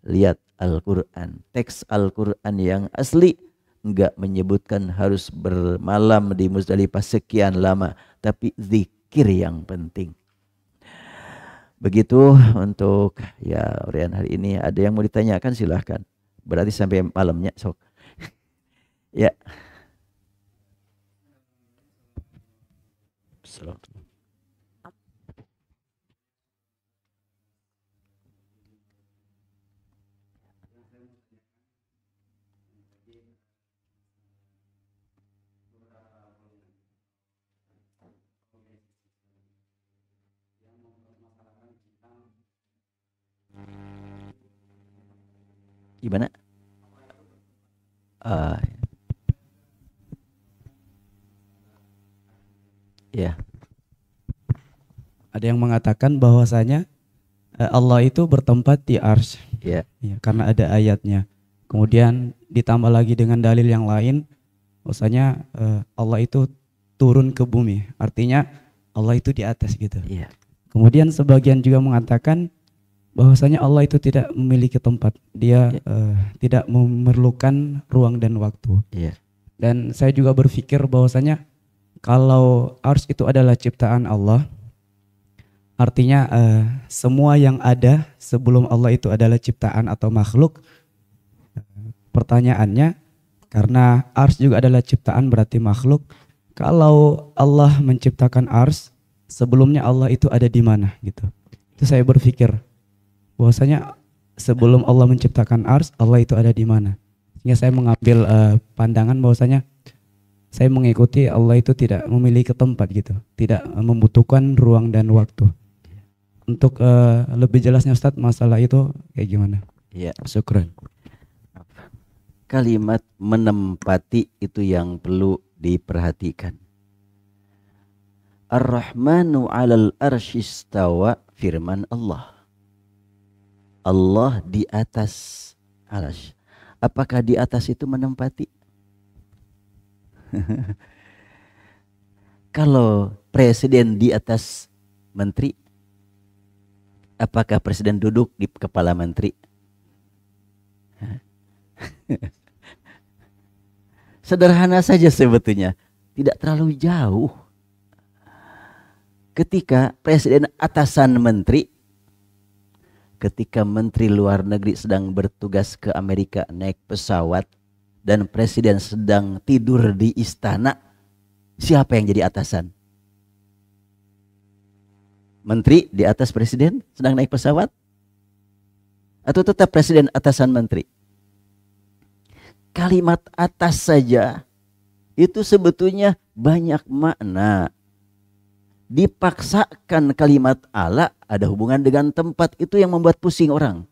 Lihat Al-Quran, teks Al-Quran yang asli enggak menyebutkan harus bermalam di Muzdalifah sekian lama, tapi zikir yang penting. Begitu untuk ya uraian hari ini. Ada yang mau ditanyakan silahkan. Berarti sampai malamnya sok. Ya. Assalamualaikum. Gimana? Ya. Ada yang mengatakan bahwasanya Allah itu bertempat di arsy, Ya. ya, karena ada ayatnya. Kemudian ditambah lagi dengan dalil yang lain, bahwasanya Allah itu turun ke bumi. Artinya Allah itu di atas gitu. Iya. Kemudian sebagian juga mengatakan bahwasanya Allah itu tidak memiliki tempat. Dia tidak memerlukan ruang dan waktu. Iya. Dan saya juga berpikir bahwasanya kalau ars itu adalah ciptaan Allah, artinya semua yang ada sebelum Allah itu adalah ciptaan atau makhluk. Pertanyaannya, karena ars juga adalah ciptaan berarti makhluk. Kalau Allah menciptakan ars, sebelumnya Allah itu ada di mana gitu. Itu saya berpikir bahwasanya sebelum Allah menciptakan ars, Allah itu ada di mana. Sehingga saya mengambil pandangan bahwasanya saya mengikuti Allah itu tidak memiliki tempat gitu, tidak membutuhkan ruang dan waktu. Untuk lebih jelasnya Ustadz masalah itu kayak gimana? Iya. Syukran. Kalimat menempati itu yang perlu diperhatikan. Ar-Rahmanu 'alal arsy istawa, firman Allah. Allah di atas arsy. Apakah di atas itu menempati? Kalau presiden di atas menteri, apakah presiden duduk di kepala menteri? Sederhana saja sebetulnya, tidak terlalu jauh. Ketika presiden atasan menteri, ketika menteri luar negeri sedang bertugas ke Amerika naik pesawat dan presiden sedang tidur di istana, siapa yang jadi atasan? Menteri di atas presiden sedang naik pesawat? Atau tetap presiden atasan menteri? Kalimat atas saja itu sebetulnya banyak makna. Dipaksakan kalimat ala ada hubungan dengan tempat, itu yang membuat pusing orang.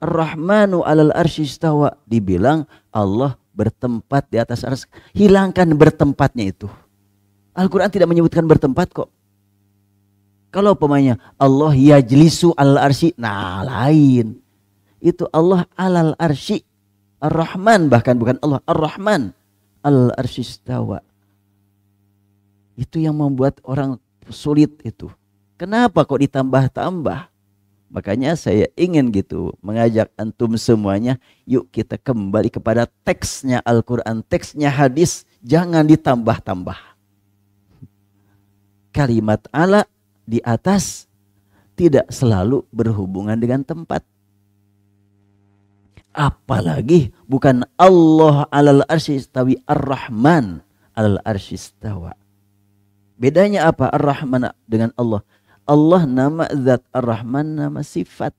Ar-Rahmanu 'alal arsy istawa, dibilang Allah bertempat di atas arsy. Hilangkan bertempatnya itu. Al-Quran tidak menyebutkan bertempat kok. Kalau umpamanya Allah yajlisu 'alal arsy, nah lain. Itu Allah 'alal arsy. Ar-Rahman, bahkan bukan Allah, Ar-Rahman al-arsy istawa. Itu yang membuat orang sulit itu. Kenapa kok ditambah-tambah? Makanya saya ingin gitu mengajak antum semuanya, yuk kita kembali kepada teksnya Al-Quran, teksnya hadis, jangan ditambah-tambah. Kalimat ala di atas tidak selalu berhubungan dengan tempat. Apalagi bukan Allah 'alal arsy istawi, Ar-Rahman 'alal arsy istawa. Bedanya apa Ar-Rahman dengan Allah? Allah nama zat, Ar-Rahman nama sifat.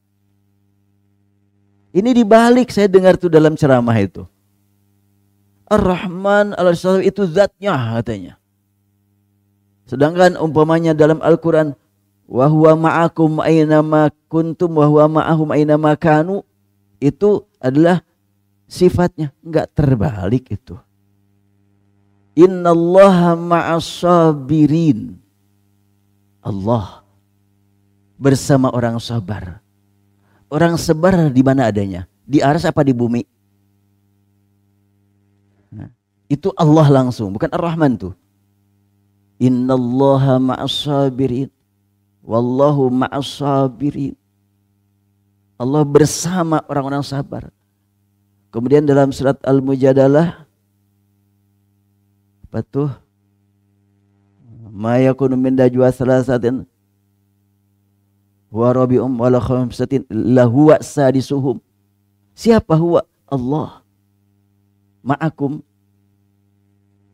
Ini dibalik, saya dengar tuh dalam ceramah itu. Ar-Rahman 'alal arsy istawa itu zatnya katanya. Sedangkan umpamanya dalam Al-Quran, wa huwa ma'akum aina ma kuntum wa huwa ma'ahum aina ma kanu, itu adalah sifatnya, enggak terbalik itu. Innallaha ma'as sabirin. Allah bersama orang sabar. Orang sabar di mana adanya? Di arsy apa di bumi? Nah, itu Allah langsung, bukan Ar-Rahman tuh. Innallaha ma'as sabirin. Wallahu ma'as sabirin. Allah bersama orang-orang sabar. Kemudian dalam surat Al-Mujadalah, apa tuh? Ma yakunu min najwa thalathatin wa rabi'um wa la khamsatin illa huwa sadisuhum. Siapa huwa? Allah. Ma'akum.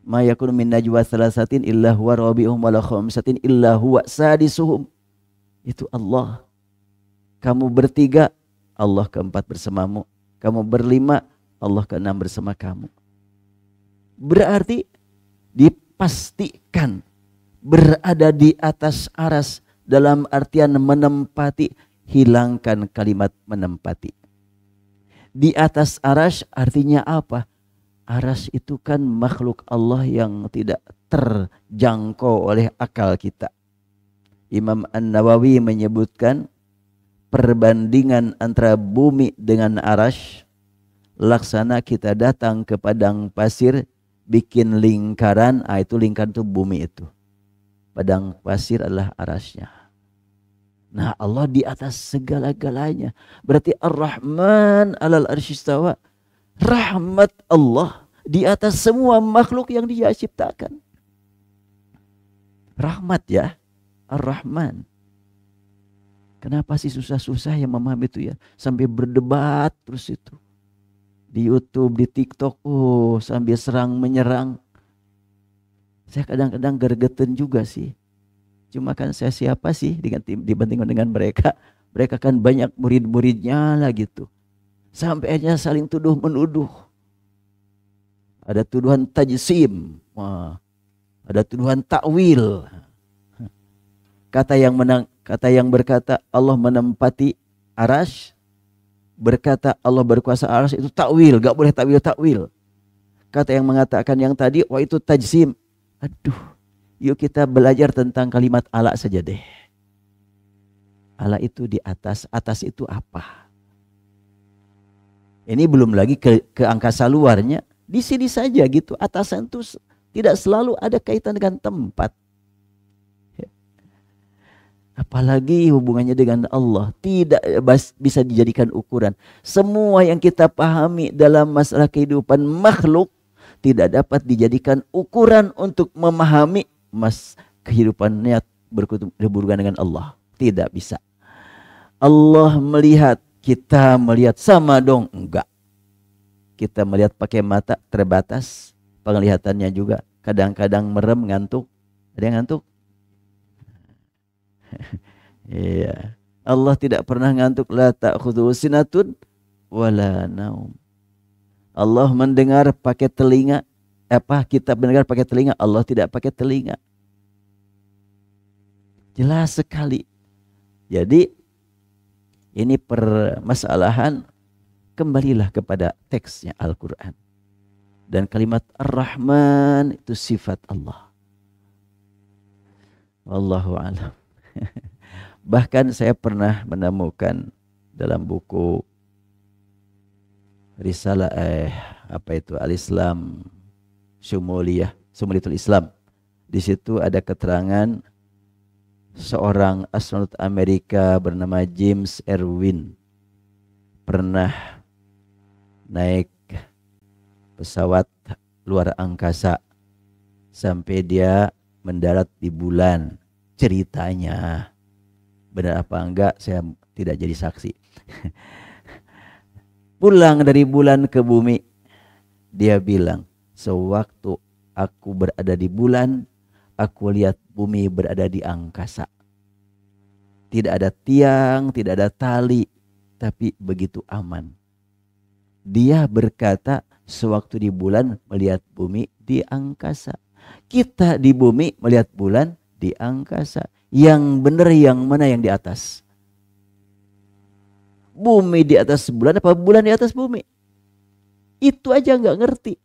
Ma yakunu min najwa thalathatin illa huwa rabi'um wa la khamsatin illa huwa sadisuhum. Itu Allah. Kamu bertiga, Allah keempat bersamamu. Kamu berlima, Allah keenam bersama kamu. Berarti dipastikan berada di atas aras, dalam artian menempati, hilangkan kalimat menempati. Di atas aras artinya apa? Aras itu kan makhluk Allah yang tidak terjangkau oleh akal kita. Imam An-Nawawi menyebutkan perbandingan antara bumi dengan aras, laksana kita datang ke padang pasir bikin lingkaran, itu lingkaran itu bumi itu. Padang pasir adalah arasnya. Nah, Allah di atas segala-galanya. Berarti Ar-Rahman 'alal arsy istawa. Rahmat Allah di atas semua makhluk yang Dia ciptakan. Rahmat ya, Ar-Rahman. Kenapa sih susah-susah yang memahami itu ya? Sampai berdebat terus itu. Di YouTube, di TikTok, sambil serang menyerang. Saya kadang-kadang gergeten juga sih. Cuma kan saya siapa sih dibandingkan dengan mereka. Mereka kan banyak murid-muridnya lah gitu. Sampai aja saling tuduh menuduh. Ada tuduhan tajsim. Ada tuduhan takwil. Kata yang berkata Allah menempati arasy, berkata Allah berkuasa arasy, itu takwil, gak boleh takwil. Kata yang mengatakan yang tadi, itu tajsim. Aduh, yuk kita belajar tentang kalimat ala saja deh. Ala itu di atas itu apa? Ini belum lagi ke angkasa luarnya. Di sini saja gitu, atasan itu tidak selalu ada kaitan dengan tempat. Apalagi hubungannya dengan Allah, tidak bisa dijadikan ukuran. Semua yang kita pahami dalam masalah kehidupan makhluk tidak dapat dijadikan ukuran untuk memahami kehidupannya berhubungan dengan Allah. Tidak bisa. Allah melihat, kita melihat sama dong? Enggak. Kita melihat pakai mata terbatas, penglihatannya juga kadang-kadang merem, ngantuk. Ada yang ngantuk? Iya. Allah tidak pernah ngantuk. La ta'khudhuhu sinatun wala naum. Allah mendengar pakai telinga. Kita mendengar pakai telinga, Allah tidak pakai telinga. Jelas sekali. Jadi ini permasalahan, kembalilah kepada teksnya Al-Quran. Dan kalimat Ar-Rahman itu sifat Allah. Wallahu a'lam. Bahkan saya pernah menemukan dalam buku Risalah Al-Islam Syumuliyatul Islam. Di situ ada keterangan seorang astronot Amerika bernama James Irwin pernah naik pesawat luar angkasa sampai dia mendarat di bulan. Ceritanya benar apa enggak saya tidak jadi saksi. Pulang dari bulan ke bumi, dia bilang, sewaktu aku berada di bulan, aku lihat bumi berada di angkasa. Tidak ada tiang, tidak ada tali, tapi begitu aman. Dia berkata sewaktu di bulan melihat bumi di angkasa. Kita di bumi melihat bulan di angkasa. Yang benar yang mana yang di atas? Bumi di atas bulan apa bulan di atas bumi? Itu aja nggak ngerti.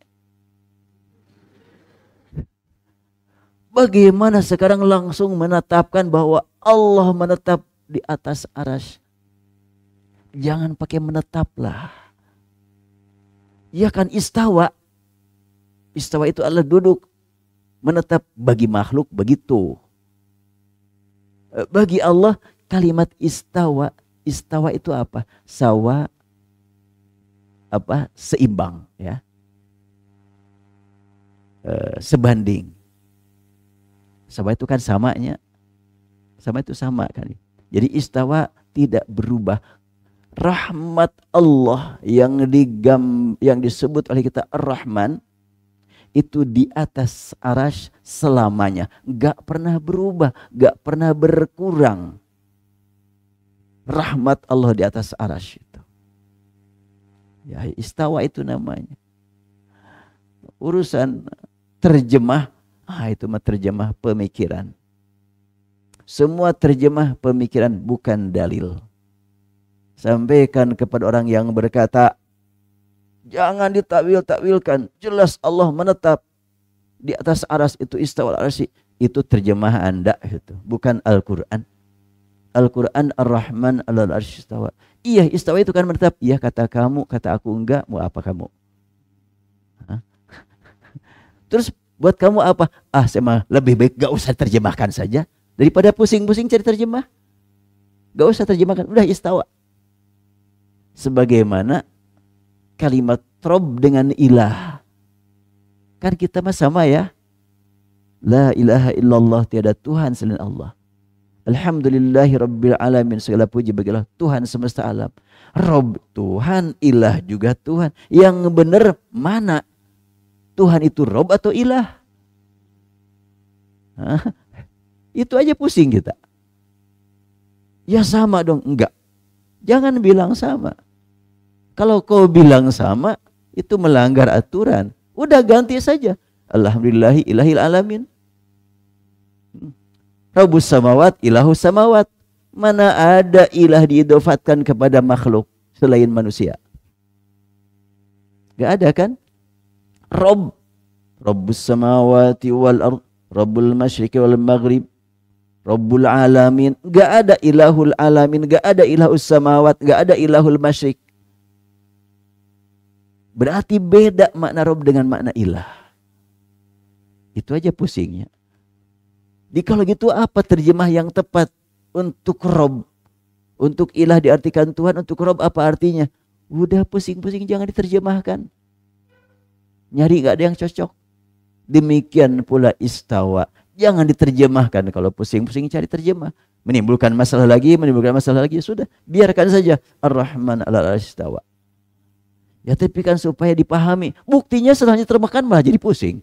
Bagaimana sekarang langsung menetapkan bahwa Allah menetap di atas arasy? Jangan pakai menetaplah. Ya kan istawa. Istawa itu adalah duduk. Menetap bagi makhluk begitu. Bagi Allah kalimat istawa. Istawa itu apa? Sawa, seimbang, ya. Sebanding. Sawa itu kan samanya. Sama itu sama kan. Jadi istawa tidak berubah. Rahmat Allah yang disebut oleh kita Ar-Rahman itu di atas arasy selamanya, gak pernah berubah, gak pernah berkurang. Rahmat Allah di atas arasy itu. Ya, istawa itu namanya. Urusan terjemah, itu mah terjemah pemikiran. Semua terjemah pemikiran bukan dalil. Sampaikan kepada orang yang berkata, jangan ditakwil-takwilkan. Jelas Allah menetap di atas arasy itu istawa al-arsy. Itu terjemah Anda itu, bukan Al-Qur'an. Al-Quran Ar-Rahman 'alal arsy istawa. Iya, istawa itu kan menetap. Iya kata kamu, kata aku enggak, mau apa kamu? Terus buat kamu apa? Ah, saya mah lebih baik gak usah terjemahkan saja daripada pusing-pusing cari terjemah. Gak usah terjemahkan, udah istawa. Sebagaimana kalimat Rob dengan ilah. Kan kita mah sama ya. La ilaha illallah, tiada Tuhan selain Allah. Alhamdulillahi rabbil alamin, segala puji bagi Allah Tuhan semesta alam. Rob Tuhan, ilah juga Tuhan. Yang benar mana? Tuhan itu Rob atau ilah? Hah? Itu aja pusing kita. Ya sama dong, enggak. Jangan bilang sama. Kalau kau bilang sama, itu melanggar aturan. Udah ganti saja. Alhamdulillahi ilahil alamin. Rabbus samawat, ilahus samawat. Mana ada ilah diidofatkan kepada makhluk selain manusia? Gak ada kan? Rabb, Rabbus samawati wal ard, Rabbul masyriqi wal maghrib, Rabbul alamin. Gak ada ilahul alamin, gak ada ilahus samawat, gak ada ilahul masyriq. Berarti beda makna Rabb dengan makna ilah. Itu aja pusingnya. Jadi kalau gitu apa terjemah yang tepat untuk Rob? Untuk ilah diartikan Tuhan, untuk Rob apa artinya? Udah pusing-pusing jangan diterjemahkan. Nyari gak ada yang cocok. Demikian pula istawa. Jangan diterjemahkan, kalau pusing-pusing cari terjemah. Menimbulkan masalah lagi, sudah. Biarkan saja. Ar-Rahman al-Arsh istawa. Ya tapi kan supaya dipahami. Buktinya setelahnya terjemahkan malah jadi pusing.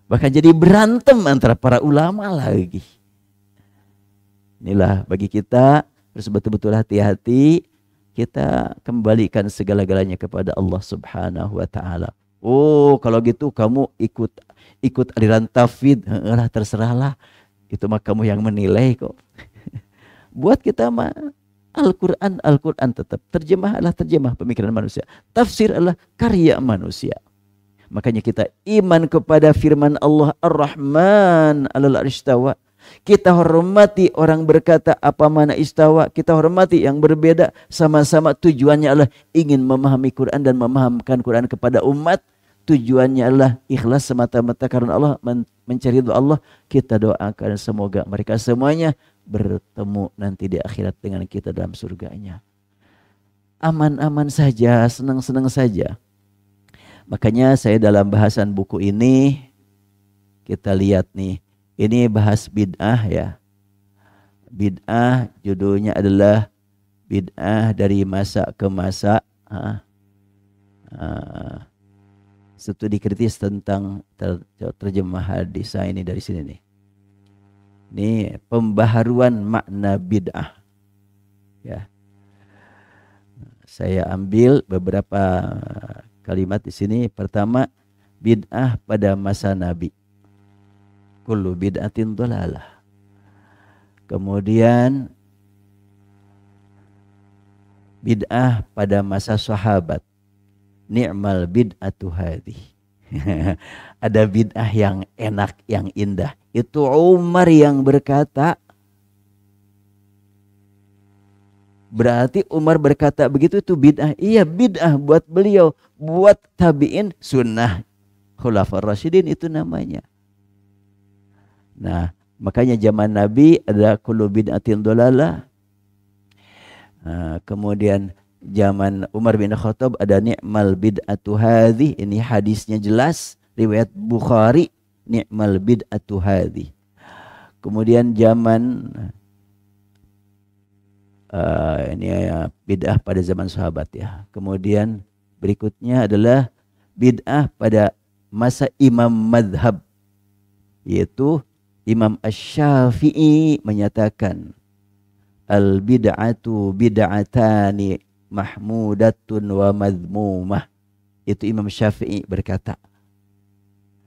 Bahkan jadi berantem antara para ulama lagi. Inilah bagi kita harus betul-betul hati-hati. Kita kembalikan segala-galanya kepada Allah Subhanahu wa ta'ala. Oh, kalau gitu kamu ikut aliran tauhid, lah terserahlah. Itu mah kamu yang menilai kok. Buat kita mah Al-Quran tetap. Terjemah adalah terjemah pemikiran manusia. Tafsir adalah karya manusia. Makanya kita iman kepada firman Allah Ar-Rahman alal istawa. Kita hormati orang berkata apa mana istawa. Kita hormati yang berbeda. Sama-sama tujuannya adalah ingin memahami Quran dan memahamkan Quran kepada umat. Tujuannya adalah ikhlas semata-mata karena Allah, mencari ridha Allah. Kita doakan semoga mereka semuanya bertemu nanti di akhirat dengan kita dalam surganya. Aman-aman saja, senang-senang saja. Makanya saya dalam bahasan buku ini, kita lihat nih, ini bahas bid'ah ya. Bid'ah judulnya adalah bid'ah dari masa ke masa. Studi kritis tentang terjemah hadis ini dari sini nih. Ini pembaharuan makna bid'ah. Ya. Saya ambil beberapa kalimat di sini. Pertama, bid'ah pada masa Nabi. Kullu bid'atin dhalalah. Kemudian bid'ah pada masa sahabat. Ni'mal bid'atu hadhi. Ada bid'ah yang enak, yang indah. Itu Umar yang berkata. Berarti Umar berkata begitu itu bid'ah. Iya bid'ah buat beliau. Buat tabi'in sunnah. Khulafar Rasyidin itu namanya. Nah makanya zaman Nabi ada kullu bid'atin dhalalah. Kemudian zaman Umar bin Khattab ada ni'mal bid'atu hadhi. Ini hadisnya jelas. Riwayat Bukhari. Ni'mal bid'atu hadhi. Kemudian zaman ini bid'ah pada zaman sahabat ya. Kemudian berikutnya adalah bid'ah pada masa imam madhab. Yaitu Imam Asy-Syafi'i menyatakan al bid'atu bid'atani mahmudatun wa madhmumah. Itu Imam Syafi'i berkata.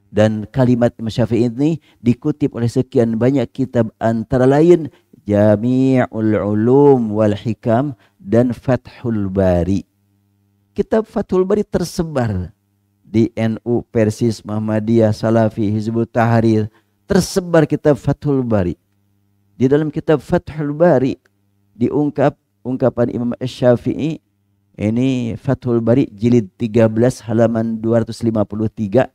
Dan kalimat Imam Syafi'i ini dikutip oleh sekian banyak kitab antara lain Jami'ul Ulum wal Hikam dan Fathul Bari. Kitab Fathul Bari tersebar di NU, Persis, Muhammadiyah, Salafi, Hizbut Tahrir. Tersebar kitab Fathul Bari. Di dalam kitab Fathul Bari diungkap ungkapan Imam Asy-Syafi'i Ini Fathul Bari jilid 13 halaman 253.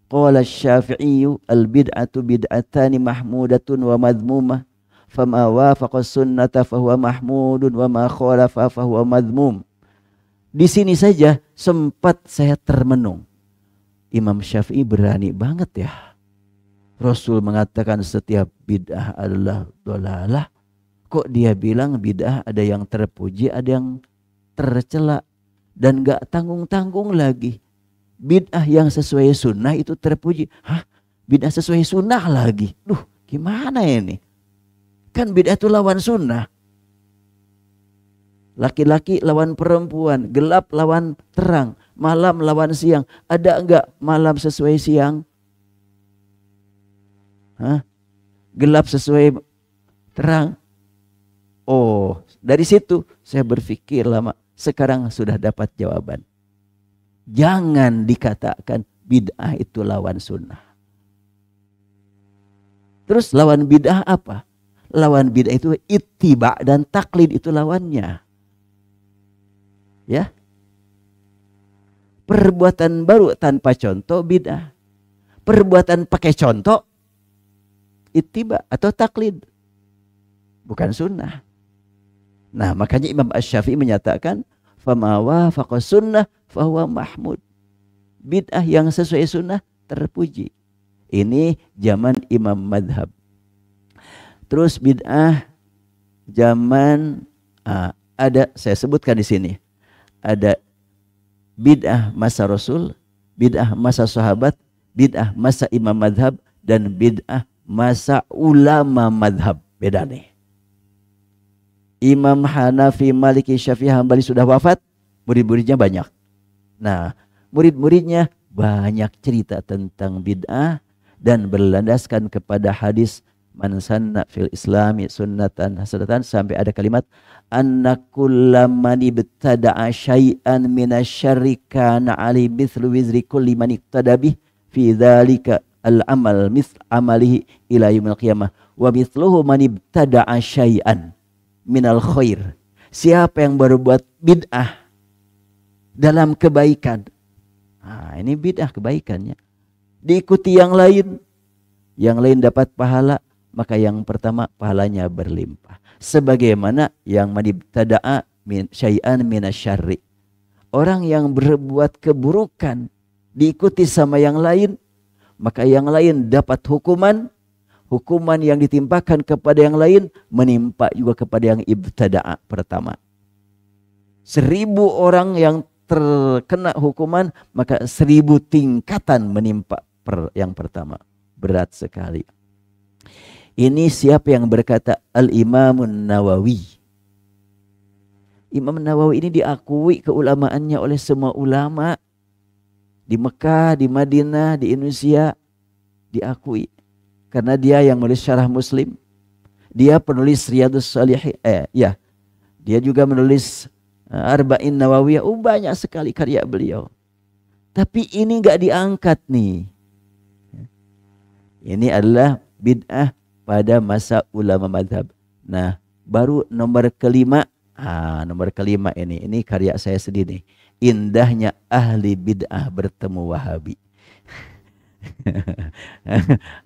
Qala Asy-Syafi'i al-bid'atu bid'atani mahmudatun wa madhmumah. Fama wafaqa sunnata fahuwa mahmudun wa ma khalafa fahuwa madhmum. Di sini saja sempat saya termenung. Imam Syafi'i berani banget ya. Rasul mengatakan setiap bid'ah adalah dhalalah. Kok dia bilang bid'ah ada yang terpuji, ada yang tercela, dan gak tanggung-tanggung lagi. Bid'ah yang sesuai sunnah itu terpuji. Hah? Bid'ah sesuai sunnah lagi? Duh, gimana ini? Kan bid'ah itu lawan sunnah. Laki-laki lawan perempuan, gelap lawan terang, malam lawan siang. Ada enggak malam sesuai siang? Hah? Gelap sesuai terang? Oh, dari situ saya berpikir lama. Sekarang sudah dapat jawaban. Jangan dikatakan bid'ah itu lawan sunnah. Terus lawan bid'ah apa? Lawan bid'ah itu ittiba dan taklid, itu lawannya. Ya. Perbuatan baru tanpa contoh bid'ah. Perbuatan pakai contoh ittiba atau taklid. Bukan sunnah. Nah, makanya Imam Asy-Syafi'i menyatakan fama wafaqa sunnah fahuwa mahmud. Bid'ah yang sesuai sunnah terpuji. Ini zaman Imam Madhab. Terus bid'ah zaman ada, saya sebutkan di sini. Ada bid'ah masa Rasul, bid'ah masa sahabat, bid'ah masa Imam Madhab, dan bid'ah masa ulama madhab. Beda nih. Imam Hanafi, Maliki, Syafi'i, Hambali sudah wafat, murid-muridnya banyak. Nah, murid-muridnya banyak cerita tentang bid'ah dan berlandaskan kepada hadis man sanna fil islami sunnatan hasanatan, sampai ada kalimat anna kullaman ibtada'a syai'an minasyarri kana 'ali mithlu wizri kulli man iqtada bih fi dzalika al-amal mithl amalihi ila yaumil qiyamah wa mithluhu man ibtada'a syai'an minal khair. Siapa yang berbuat bid'ah dalam kebaikan, ini bid'ah kebaikannya, diikuti yang lain dapat pahala, maka yang pertama pahalanya berlimpah. Sebagaimana yang manibtada'a min syai'an minasyarri, orang yang berbuat keburukan diikuti sama yang lain, maka yang lain dapat hukuman yang ditimpakan kepada yang lain menimpa juga kepada yang ibtada'a pertama. 1000 orang yang terkena hukuman, maka 1000 tingkatan menimpa yang pertama. Berat sekali. Ini siapa yang berkata? Al-Imamun Nawawi. Imam Nawawi ini diakui keulamaannya oleh semua ulama. Di Mekah, di Madinah, di Indonesia diakui. Karena dia yang menulis Syarah Muslim. Dia penulis Riyadhus Shalihin. Dia juga menulis Arba'in Nawawiyah. Banyak sekali karya beliau. Tapi ini gak diangkat nih. Ini adalah bid'ah pada masa ulama madhab. Nah, baru nomor kelima. Nomor kelima ini. Ini karya saya sendiri. Indahnya ahli bid'ah bertemu Wahabi.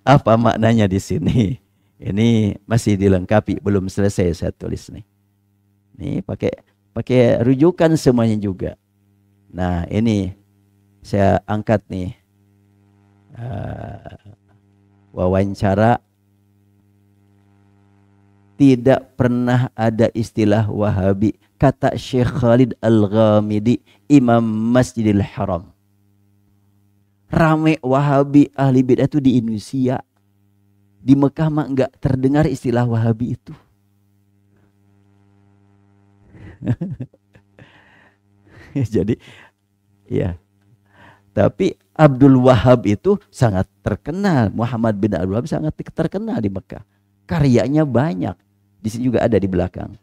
Apa maknanya di sini? Ini masih dilengkapi, belum selesai saya tulis nih. Ini pakai rujukan semuanya juga. Nah, ini saya angkat nih. Wawancara. Tidak pernah ada istilah Wahabi, kata Syekh Khalid Al-Ghamidi, Imam Masjidil Haram. Rame Wahabi ahli bid'ah itu di Indonesia. Di Mekah mah enggak terdengar istilah Wahabi itu. Jadi ya. Tapi Abdul Wahab itu sangat terkenal. Muhammad bin Abdul Wahab sangat terkenal di Mekah. Karyanya banyak. Di sini juga ada di belakang.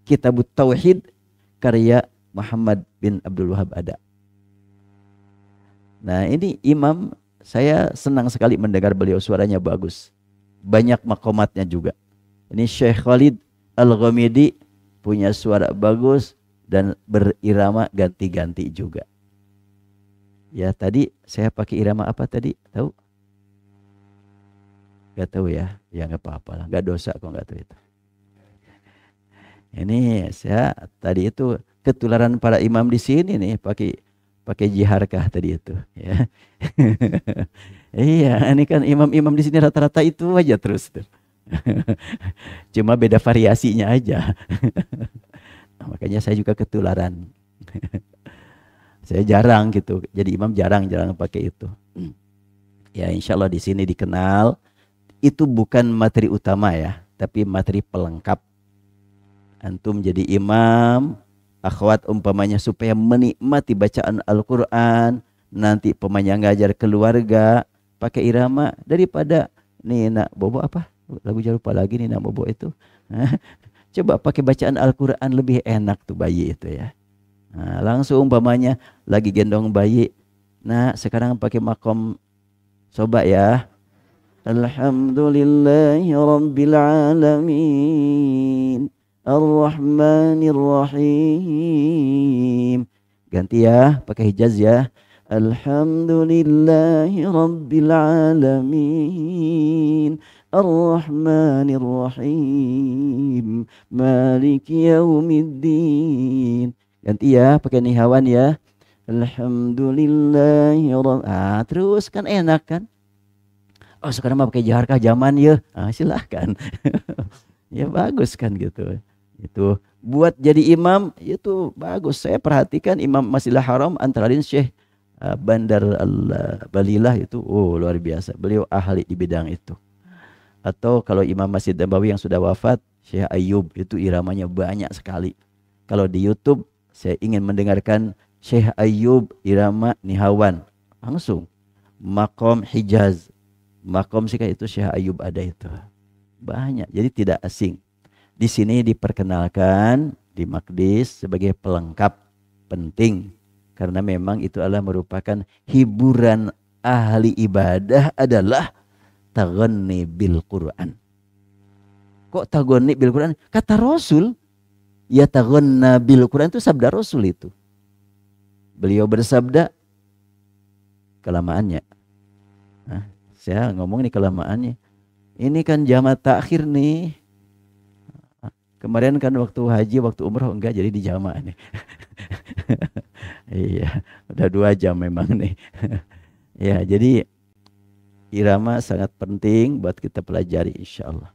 Kitabut Tauhid karya Muhammad bin Abdul Wahab ada. Nah, ini imam, saya senang sekali mendengar beliau, suaranya bagus. Banyak makomatnya juga. Ini Syekh Khalid Al-Ghamidi punya suara bagus, dan berirama ganti-ganti juga. Ya tadi saya pakai irama apa tadi? Tahu? Gak tahu ya? Ya nggak apa-apa lah, nggak dosa kok nggak tahu itu. Ini saya tadi itu ketularan para imam di sini nih pakai pakai jiharkah tadi itu ya. Iya, ini kan imam-imam di sini rata-rata itu aja terus tuh. Cuma beda variasinya aja. Makanya saya juga ketularan. Saya jarang gitu. Jadi imam jarang-jarang pakai itu. Ya insya Allah di sini dikenal. Itu bukan materi utama ya. Tapi materi pelengkap. Antum jadi imam. Akhwat umpamanya supaya menikmati bacaan Al-Quran. Nanti pemanya ngajar keluarga. Pakai irama. Daripada nih nak bobo apa? Lagu jangan lupa lagi nih nak bobo itu. Coba pakai bacaan Al-Quran lebih enak tuh bayi itu ya. Nah, langsung umpamanya lagi gendong bayi. Nah, sekarang pakai makom coba ya. Alhamdulillahi rabbil alamin. Ar-Rahmanir Rahim. Ganti ya, pakai hijaz ya. Alhamdulillahi rabbil alamin. Ar-Rahmanir Rahim. Maliki yaumiddin. Ganti ya, pakai nihawan ya. Alhamdulillahi terus kan enak kan? Oh, sekarang mah pakai jaharkah zaman ya. Silahkan. Ya bagus kan gitu. Itu buat jadi imam itu bagus. Saya perhatikan Imam Masjidil Haram antara lain Syekh Bandar Al-Balilah itu luar biasa. Beliau ahli di bidang itu. Atau kalau Imam Masjid Nabawi yang sudah wafat, Syekh Ayyub itu iramanya banyak sekali. Kalau di YouTube saya ingin mendengarkan Syekh Ayyub irama nihawan langsung makom hijaz, makom sika itu Syekh Ayyub ada itu banyak, jadi tidak asing. Di sini diperkenalkan di Maqdis sebagai pelengkap penting karena memang itu adalah merupakan hiburan ahli ibadah adalah taghani bil Quran. Kok taghani bil Quran? Kata Rasul ya taghanna bil Quran itu sabda Rasul itu. Beliau bersabda kelamaannya. Nah, saya ngomong nih kelamaannya. Ini kan jamaah takhir nih. Kemarin kan waktu haji, waktu umroh enggak jadi di jamaah nih. Iya, udah 2 jam memang nih. Ya, jadi irama sangat penting buat kita pelajari insyaallah.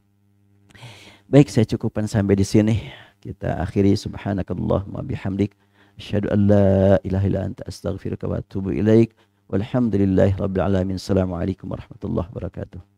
Baik, saya cukupkan sampai di sini. Kita akhiri subhanakallahumma bihamdik asyhadu an la ilaha illa anta astaghfiruka wa atubu ilaik. Walhamdulillahi rabbil alamin. Assalamualaikum warahmatullahi wabarakatuh.